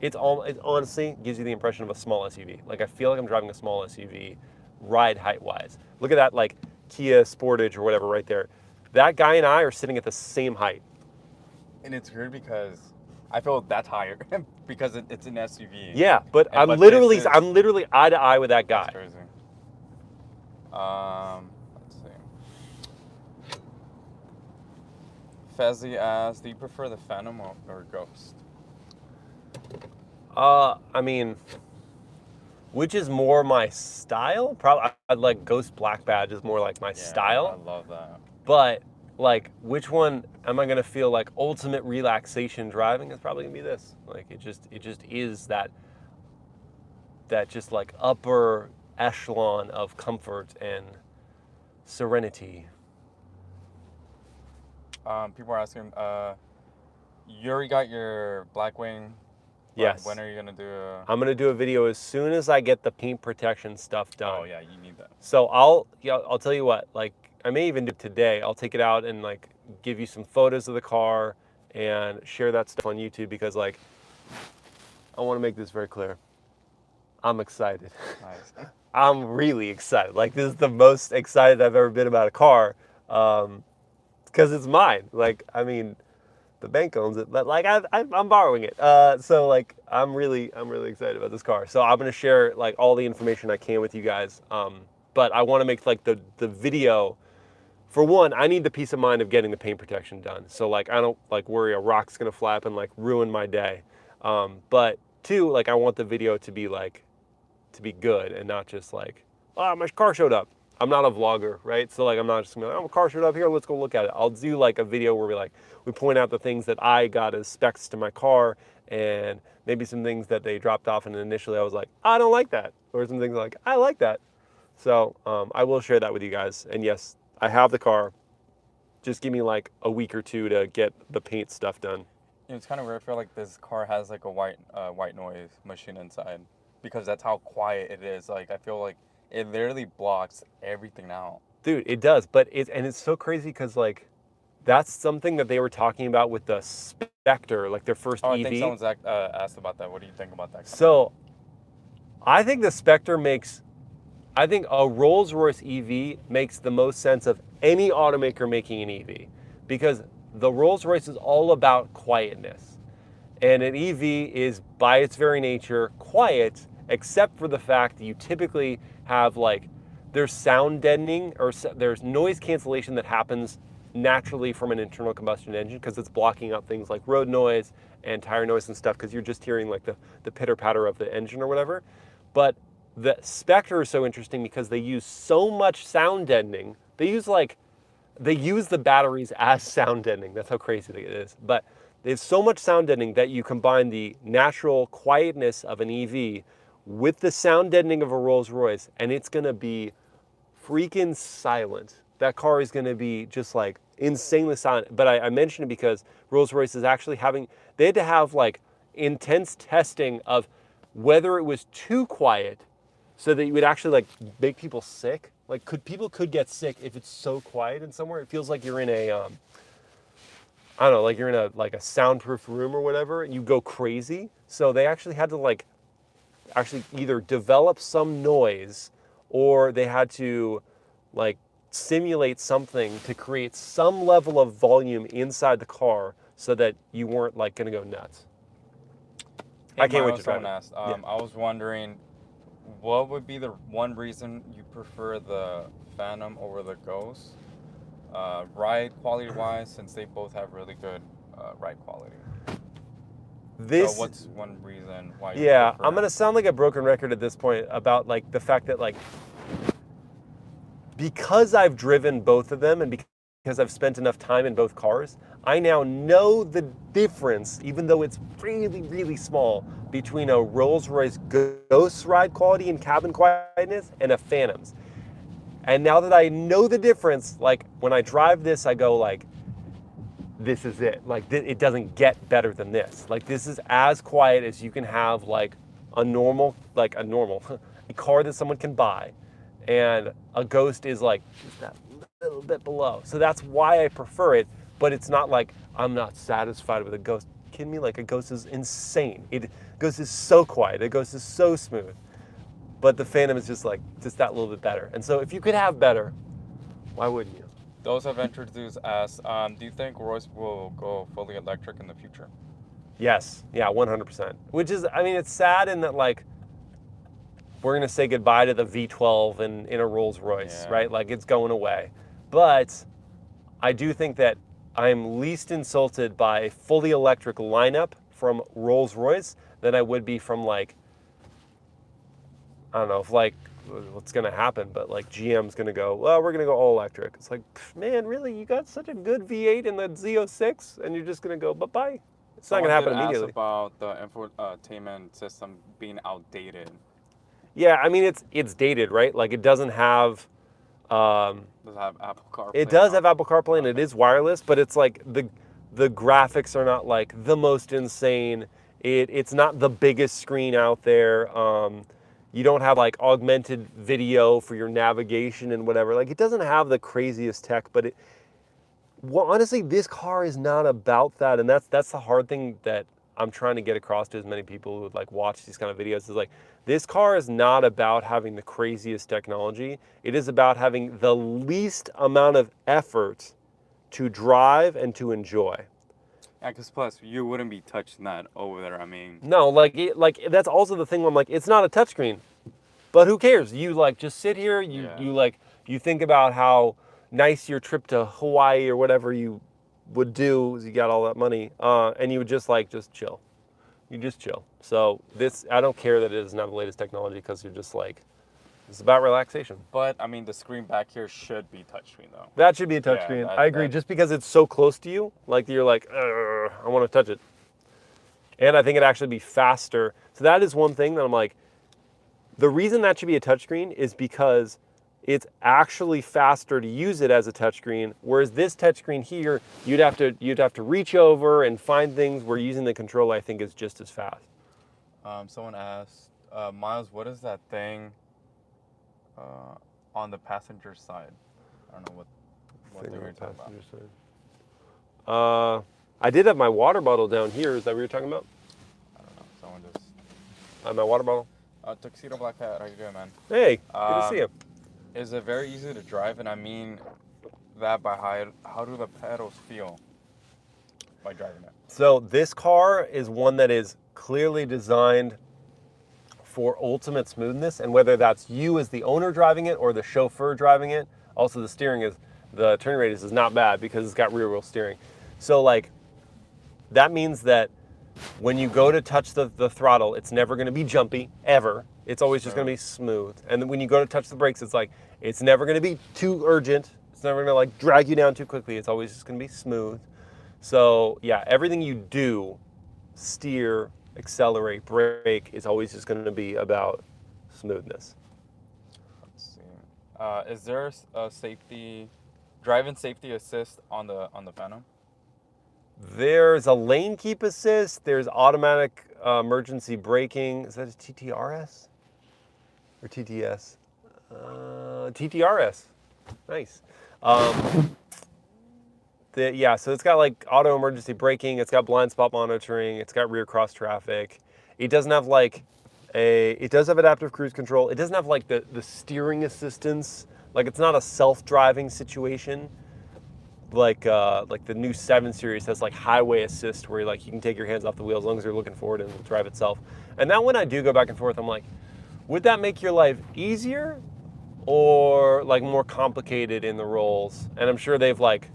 It honestly gives you the impression of a small SUV. Like I feel like I'm driving a small SUV, ride height wise. Look at that like Kia Sportage or whatever right there. That guy and I are sitting at the same height. And it's weird because I feel that's higher because it's an SUV. Yeah, but And- I'm but literally this is- I'm literally eye to eye with that guy. That's crazy. Let's see. Fezzi asks, do you prefer the Phantom or Ghost? I mean, which is more my style? Probably I'd like Ghost Black Badge is more like my style. I love that. But like, which one am I gonna feel like ultimate relaxation driving? Is probably gonna be this. Like, it just is that just like upper echelon of comfort and serenity. People are asking, you already got your Blackwing. Yes. When are you gonna do? I'm gonna do a video as soon as I get the paint protection stuff done. Oh yeah, you need that. So I'll tell you what. Like, I may even do it today. I'll take it out and like give you some photos of the car and share that stuff on YouTube because like I want to make this very clear. I'm excited. Nice. I'm really excited. Like, this is the most excited I've ever been about a car because it's mine. Like, I mean, the bank owns it, but like I'm borrowing it. So like I'm really excited about this car. So I'm gonna share like all the information I can with you guys. But I want to make like the video. For one, I need the peace of mind of getting the paint protection done. So like I don't like worry a rock's gonna fly up and like ruin my day. But two, like I want the video to be like good and not just like, oh, my car showed up. I'm not a vlogger, right? So like I'm not just gonna be like, oh, my car showed up here, let's go look at it. I'll do like a video where we point out the things that I got as specs to my car and maybe some things that they dropped off and initially I was like, I don't like that. Or some things like, I like that. So I will share that with you guys. And yes, I have the car. Just give me like a week or two to get the paint stuff done. It's kind of weird. I feel like this car has like a white noise machine inside because that's how quiet it is. Like I feel like it literally blocks everything out. Dude, it does, but it's so crazy because like that's something that they were talking about with the Spectre, like their first EV. I think someone's asked about that. What do you think about that? So I think the Spectre I think a Rolls-Royce EV makes the most sense of any automaker making an EV because the Rolls-Royce is all about quietness. And an EV is by its very nature quiet, except for the fact that you typically have like, there's sound deadening or there's noise cancellation that happens naturally from an internal combustion engine because it's blocking out things like road noise and tire noise and stuff because you're just hearing like the pitter patter of the engine or whatever. But the Spectre is so interesting because they use so much sound deadening. They use the batteries as sound deadening. That's how crazy it is. But there's so much sound deadening that you combine the natural quietness of an EV with the sound deadening of a Rolls-Royce, and it's gonna be freaking silent. That car is gonna be just like insanely silent. But I mention it because Rolls-Royce is actually they had to have like intense testing of whether it was too quiet so that you would actually like make people sick. Like people could get sick if it's so quiet in somewhere. It feels like you're in a, I don't know, like you're in a soundproof room or whatever, and you go crazy. So they actually had to actually either develop some noise or they had to like simulate something to create some level of volume inside the car so that you weren't like gonna go nuts. Hey, I can't wait Miles, to drive someone it. asked, Yeah. I was wondering, what would be the one reason you prefer the Phantom over the Ghost? Ride quality wise, since they both have really good ride quality. So what's one reason why you Yeah, prefer? I'm gonna sound like a broken record at this point about like the fact that like because I've driven both of them and because I've spent enough time in both cars, I now know the difference, even though it's really, really small, between a Rolls-Royce Ghost ride quality and cabin quietness and a Phantom's. And now that I know the difference, like when I drive this, I go like, this is it. Like it doesn't get better than this. Like this is as quiet as you can have like a normal, a car that someone can buy. And a Ghost is like just that little bit below. So that's why I prefer it, but it's not like I'm not satisfied with a Ghost. Kidding me? Like a Ghost is insane. Ghost is so quiet. A Ghost is so smooth. But the Phantom is just that little bit better. And so if you could have better, why wouldn't you? Those have introduced asked, do you think Royce will go fully electric in the future? Yes, yeah, 100%. Which is, I mean, it's sad in that like we're gonna say goodbye to the V12 in a Rolls Royce, Yeah. right? Like it's going away. But I do think that I'm least insulted by a fully electric lineup from Rolls Royce than I would be from like, I don't know, if like what's gonna happen, but like GM's gonna go, well, we're gonna go all electric. It's like, man, really? You got such a good V8 in the Z06 and you're just gonna go bye-bye? It's not gonna happen immediately. Ask about the infotainment system being outdated. Yeah, I mean it's dated, right? Like it doesn't have. Does it have Apple CarPlay? It does have Apple CarPlay and it is wireless, but it's like the graphics are not like the most insane. It's not the biggest screen out there. You don't have like augmented video for your navigation and whatever. Like it doesn't have the craziest tech, but honestly, this car is not about that, and that's the hard thing that I'm trying to get across to as many people who would like watch these kind of videos is like, this car is not about having the craziest technology. It is about having the least amount of effort to drive and to enjoy. Yeah, because plus you wouldn't be touching that over there. I mean, No, like that's also the thing where I'm like, it's not a touchscreen, but who cares? You like just sit here. You think about how nice your trip to Hawaii or whatever you would do as you got all that money, and you would just chill. You just chill. So I don't care that it doesn't have the latest technology because you're just like, it's about relaxation. But I mean, the screen back here should be touchscreen though. That should be a touchscreen. I agree. Just because it's so close to you, like you're like, I want to touch it. And I think it'd actually be faster. So that is one thing that I'm like, the reason that should be a touchscreen is because it's actually faster to use it as a touchscreen. Whereas this touchscreen here, you'd have to reach over and find things where using the controller I think is just as fast. Someone asked, Miles, what is that thing on the passenger side? I don't know what they were talking about. I did have my water bottle down here. Is that what you're talking about? I don't know. Someone just. My water bottle. Tuxedo Black Hat, how you doing, man? Hey, good to see you. Is it very easy to drive? And I mean that by how do the pedals feel by driving it? So this car is one that is clearly designed for ultimate smoothness, and whether that's you as the owner driving it or the chauffeur driving it. Also, the turning radius is not bad because it's got rear wheel steering. So like, that means that when you go to touch the throttle, it's never going to be jumpy, ever. It's always just going to be smooth. And then when you go to touch the brakes, it's like, it's never going to be too urgent. It's never going to like drag you down too quickly. It's always just going to be smooth. So yeah, everything you do, steer, accelerate, brake, is always just going to be about smoothness. Let's see. Is there a drive-in safety assist on the Phantom? There's a lane keep assist. There's automatic emergency braking. Is that a TTRS or TTS? TTRS. Nice. Yeah, so it's got like auto emergency braking. It's got blind spot monitoring. It's got rear cross traffic. It doesn't have like it does have adaptive cruise control. It doesn't have like the steering assistance. Like it's not a self-driving situation. Like the new 7 Series has like highway assist where like you can take your hands off the wheel as long as you're looking forward and it'll drive itself. And that when I do go back and forth, I'm like, would that make your life easier or like more complicated in the Rolls? And I'm sure they've like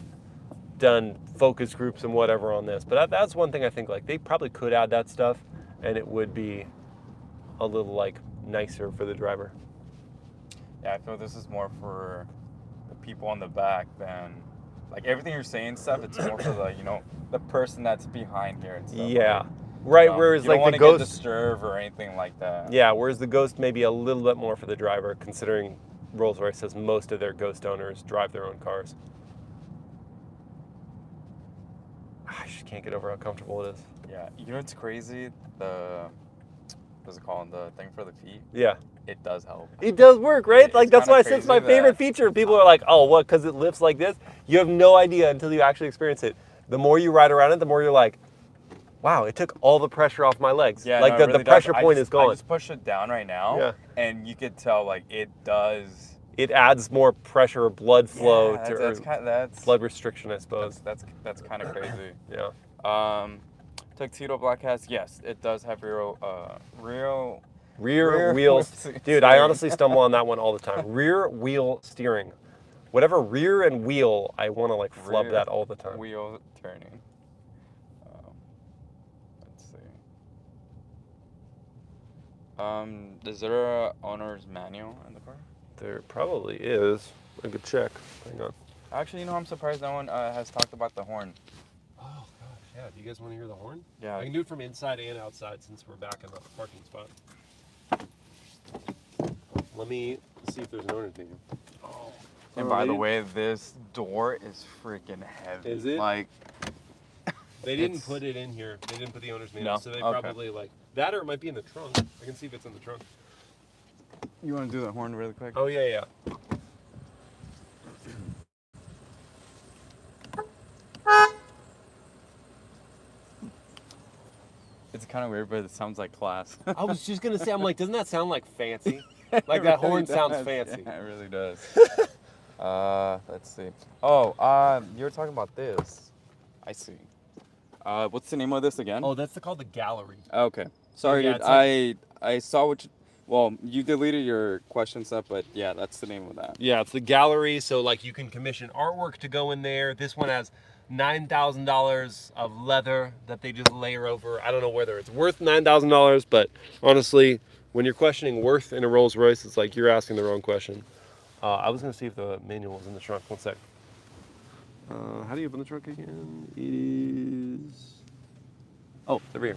done focus groups and whatever on this, but that's one thing I think like they probably could add that stuff and it would be a little like nicer for the driver. Yeah, I feel this is more for the people on the back than like everything you're saying stuff. It's more for the the person that's behind here and stuff. Yeah, right. Whereas you don't like want the to get Ghost, disturbed or anything like that. yeah. Whereas the Ghost may be a little bit more for the driver, considering Rolls-Royce says most of their Ghost owners drive their own cars. I just can't get over how comfortable it is. Yeah, you know what's crazy? What's it called? The thing for the feet. Yeah. It does help. It does work, right? Like that's why I said it's my favorite that feature. People are like, "Oh, what? Because it lifts like this?" You have no idea until you actually experience it. The more you ride around it, the more you're like, "Wow, it took all the pressure off my legs." Yeah, like no, the pressure point is gone. I just push it down right now, Yeah. and you could tell like it does. It adds more pressure or blood flow Yeah, to that's blood restriction, I suppose. That's kind of crazy. Yeah. Tuxedo Black has, yes, it does have Rear wheel. Dude, I honestly stumble on that one all the time. Rear wheel steering. Whatever rear and wheel, I want to like flub that all the time. Wheel turning. Let's see. Is there a owner's manual in the car? There probably is. I could check. Hang on. Actually, I'm surprised no one has talked about the horn. Oh gosh, yeah. Do you guys want to hear the horn? Yeah. I can do it from inside and outside since we're back in the parking spot. Let me see if there's an owner's manual. Oh. And by the way, this door is freaking heavy. Is it? Like, they didn't put it in here. They didn't put the owner's manual, No? so they Okay. probably like that, or it might be in the trunk. I can see if it's in the trunk. you want to do the horn really quick? Oh yeah. It's kind of weird, but it sounds like class. I was just gonna say, I'm like, doesn't that sound like fancy? Like that horn sounds fancy. Yeah, it really does. Let's see. Oh, you were talking about this. I see. What's the name of this again? Oh, that's called the gallery. Okay. Sorry, Yeah, dude. I saw what you... Well, you deleted your question stuff, but yeah, that's the name of that. Yeah, it's the gallery. So like you can commission artwork to go in there. This one has $9,000 of leather that they just layer over. I don't know whether it's worth $9,000, but honestly, when you're questioning worth in a Rolls Royce, it's like you're asking the wrong question. I was gonna see if the manual was in the trunk. One sec. How do you open the trunk again? It is. Oh, over here.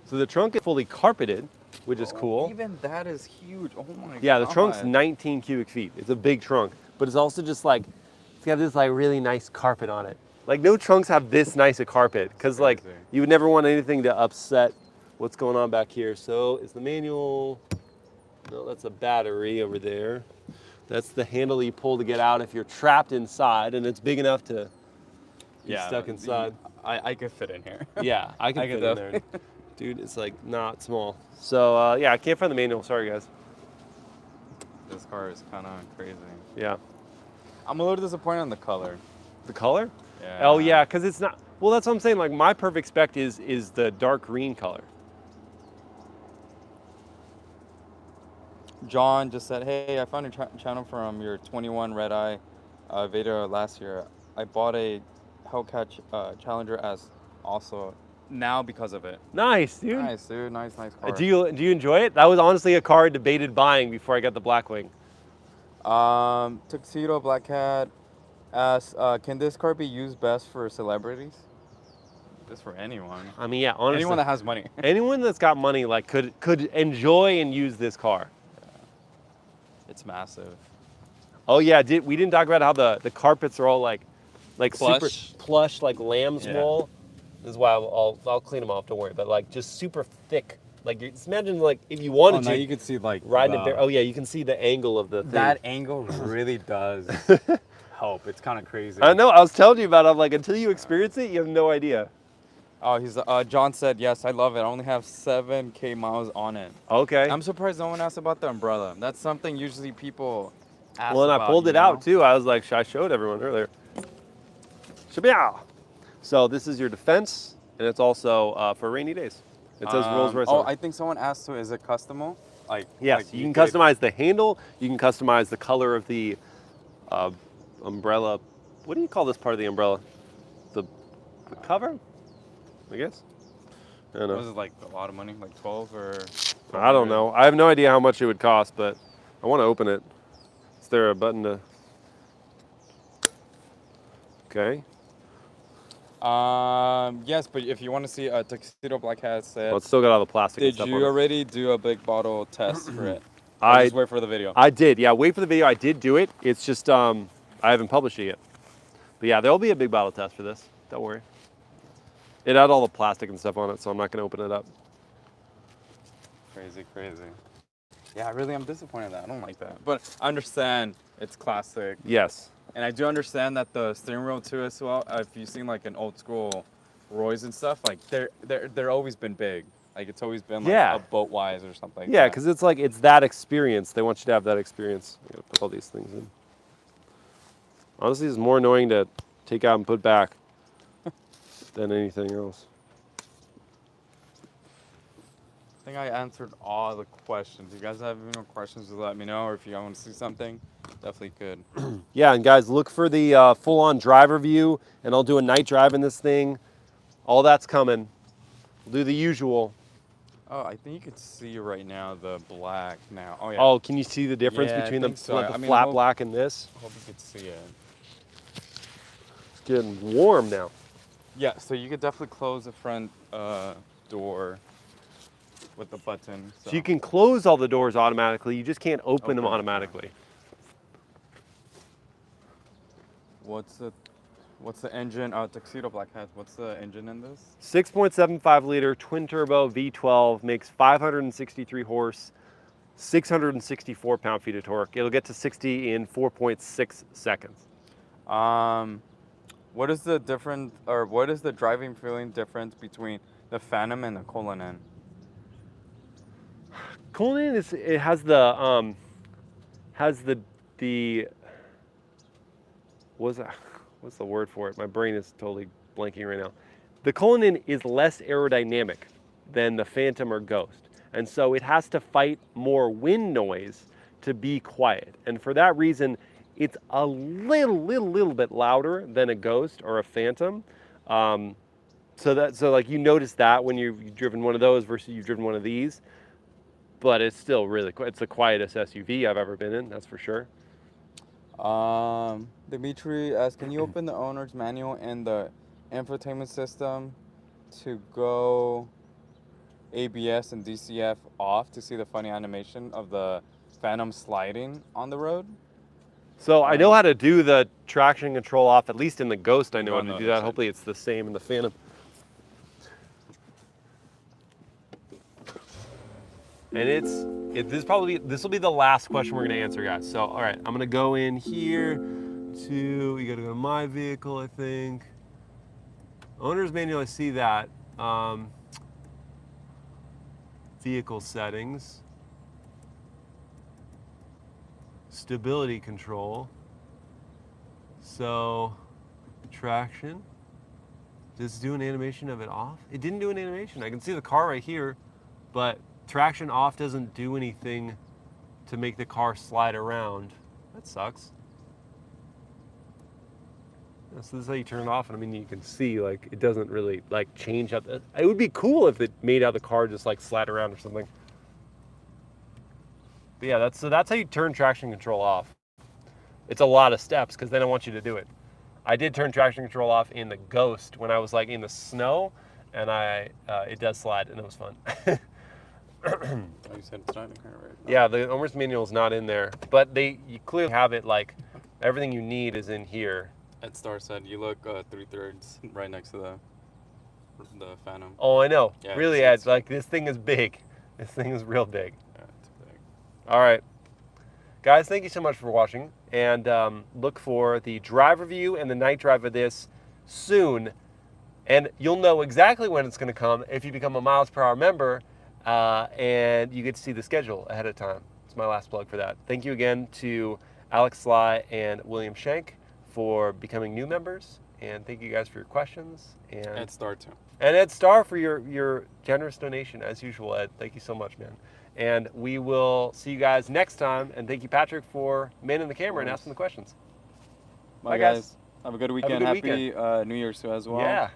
So the trunk is fully carpeted, which is cool. Even that is huge. Oh my god. Yeah, the trunk's 19 cubic feet. It's a big trunk, but it's also just like, it's got this like really nice carpet on it. Like no trunks have this nice a carpet, because like you would never want anything to upset what's going on back here. So is the manual, no, that's a battery over there. That's the handle you pull to get out if you're trapped inside, and it's big enough to be stuck inside. I could fit in here. Yeah, I can fit in there. Dude, it's like not small. So yeah, I can't find the manual. Sorry, guys. This car is kind of crazy. Yeah. I'm a little disappointed on the color. The color? Yeah. Oh yeah, because it's not. Well, that's what I'm saying. Like my perfect spec is the dark green color. John just said, "Hey, I found your channel from your 21 Red Eye video last year. I bought a Hellcat Challenger S also now because of it. Nice, dude. Nice, dude. Nice car. Do you enjoy it? That was honestly a car I debated buying before I got the Blackwing. Tuxedo Black Cat asks, can this car be used best for celebrities? Just for anyone. I mean, yeah, honestly, Anyone that has money. anyone that's got money like could enjoy and use this car. It's massive. Oh yeah, we didn't talk about how the carpets are all like Plush. super plush, like lamb's Yeah. wool. This is why I'll clean them off. Don't worry. But like just super thick. Like just imagine like if you wanted now to you can see like riding a bear. Oh yeah, you can see the angle of the thing. that angle really does help. It's kind of crazy. I know. I was telling you about it. I'm like, until you experience it, you have no idea. Oh, he's John said yes. I love it. I only have 7K miles on it. Okay. I'm surprised no one asked about the umbrella. That's something usually people ask Well, and about. I pulled you it out know? too. I was like, I showed everyone earlier. Shabiao. So this is your defense, and it's also for rainy days. It says Rolls-Royce. Oh, on it. I think someone asked too. Is it customable? Like Yes, like you can could- customize the handle. You can customize the color of the umbrella. What do you call this part of the umbrella? The cover, I guess. I don't know. Was it like a lot of money? Like 12 or? I don't know. I have no idea how much it would cost, but I want to open it. Is there a button to? Okay. Yes, but if you want to see a Tuxedo Black Hat said, Well, it's still got all the plastic and did stuff you on it. already do a big bottle test for it? Or I just wait for the video. I did. Yeah, wait for the video. I did do it. It's just I haven't published it yet. But yeah, there'll be a big bottle test for this. Don't worry. It had all the plastic and stuff on it, so I'm not going to open it up. Crazy. Yeah, really, I'm disappointed that I don't like that. But I understand it's classic. Yes. And I do understand that the steering wheel too as well. If you've seen like an old school Royce and stuff, like they're always been big. Like it's always been like Yeah. a boat wise or something. Like Yeah, that. because it's like it's that experience. They want you to have that experience. I gotta put all these things in. Honestly, it's more annoying to take out and put back than anything else. I think I answered all the questions. If you guys have any more questions, just let me know. Or if you want to see something, definitely could. Yeah, and guys, look for the full-on driver view, and I'll do a night drive in this thing. All that's coming. We'll do the usual. Oh, I think you could see right now the black now. Oh yeah. Oh, can you see the difference Yeah, I between the, think so. the I mean, flat I hope- black and this? I hope you could see it. It's getting warm now. Yeah, so you could definitely close the front door with the button. So you can close all the doors automatically. You just can't open them Open it, automatically. What's the engine? Tuxedo Black Hat. What's the engine in this? 6.75 liter twin turbo V12 makes 563 horse, 664 pound-feet of torque. It'll get to 60 in 4.6 seconds. What is the difference, or what is the driving feeling difference between the Phantom and the Cullinan? Cullinan has the what's the word for it? My brain is totally blanking right now. The Cullinan is less aerodynamic than the Phantom or Ghost, and so it has to fight more wind noise to be quiet. And for that reason, it's a little bit louder than a Ghost or a Phantom. So like you notice that when you've driven one of those versus you've driven one of these. But it's still really, it's the quietest SUV I've ever been in, that's for sure. Dimitri asks, can you open the owner's manual and the infotainment system to go ABS and DCF off to see the funny animation of the Phantom sliding on the road? So I know how to do the traction control off, at least in the Ghost I know Oh, how to no, do that's that. it. Hopefully it's the same in the Phantom. And this will be the last question we're gonna answer, guys. So, all right, I'm gonna go in here to, you gotta go to my vehicle, I think. Owner's manual, I see that. Vehicle settings. Stability control. So, traction. Does it do an animation of it off? It didn't do an animation. I can see the car right here, but traction off doesn't do anything to make the car slide around. That sucks. So this is how you turn it off, and I mean, you can see like it doesn't really like change up. It would be cool if it made out the car just like slide around or something. But yeah, that's how you turn traction control off. It's a lot of steps because they don't want you to do it. I did turn traction control off in the Ghost when I was like in the snow, and it does slide, and it was fun. You said it's not in here, right? No. Yeah, the owner's manual is not in there, but you clearly have it like everything you need is in here. At Star said you look 3/3 right next to the Phantom. Oh, I know. Yeah, Really, Ed, like this thing is big. This thing is real big. Yeah, it's big. All right. Guys, thank you so much for watching, and look for the drive review and the night drive of this soon, and you'll know exactly when it's going to come if you become a miles per hour member, and you get to see the schedule ahead of time. It's my last plug for that. Thank you again to Alex Sly and William Shank for becoming new members, and thank you guys for your questions. And Ed Star too. And Ed Star for your generous donation, as usual, Ed. Thank you so much, man. And we will see you guys next time. And thank you, Patrick, for manning the camera and asking the questions. Bye, guys. Have a good weekend. Have a good Happy New Year's too as well. Yeah.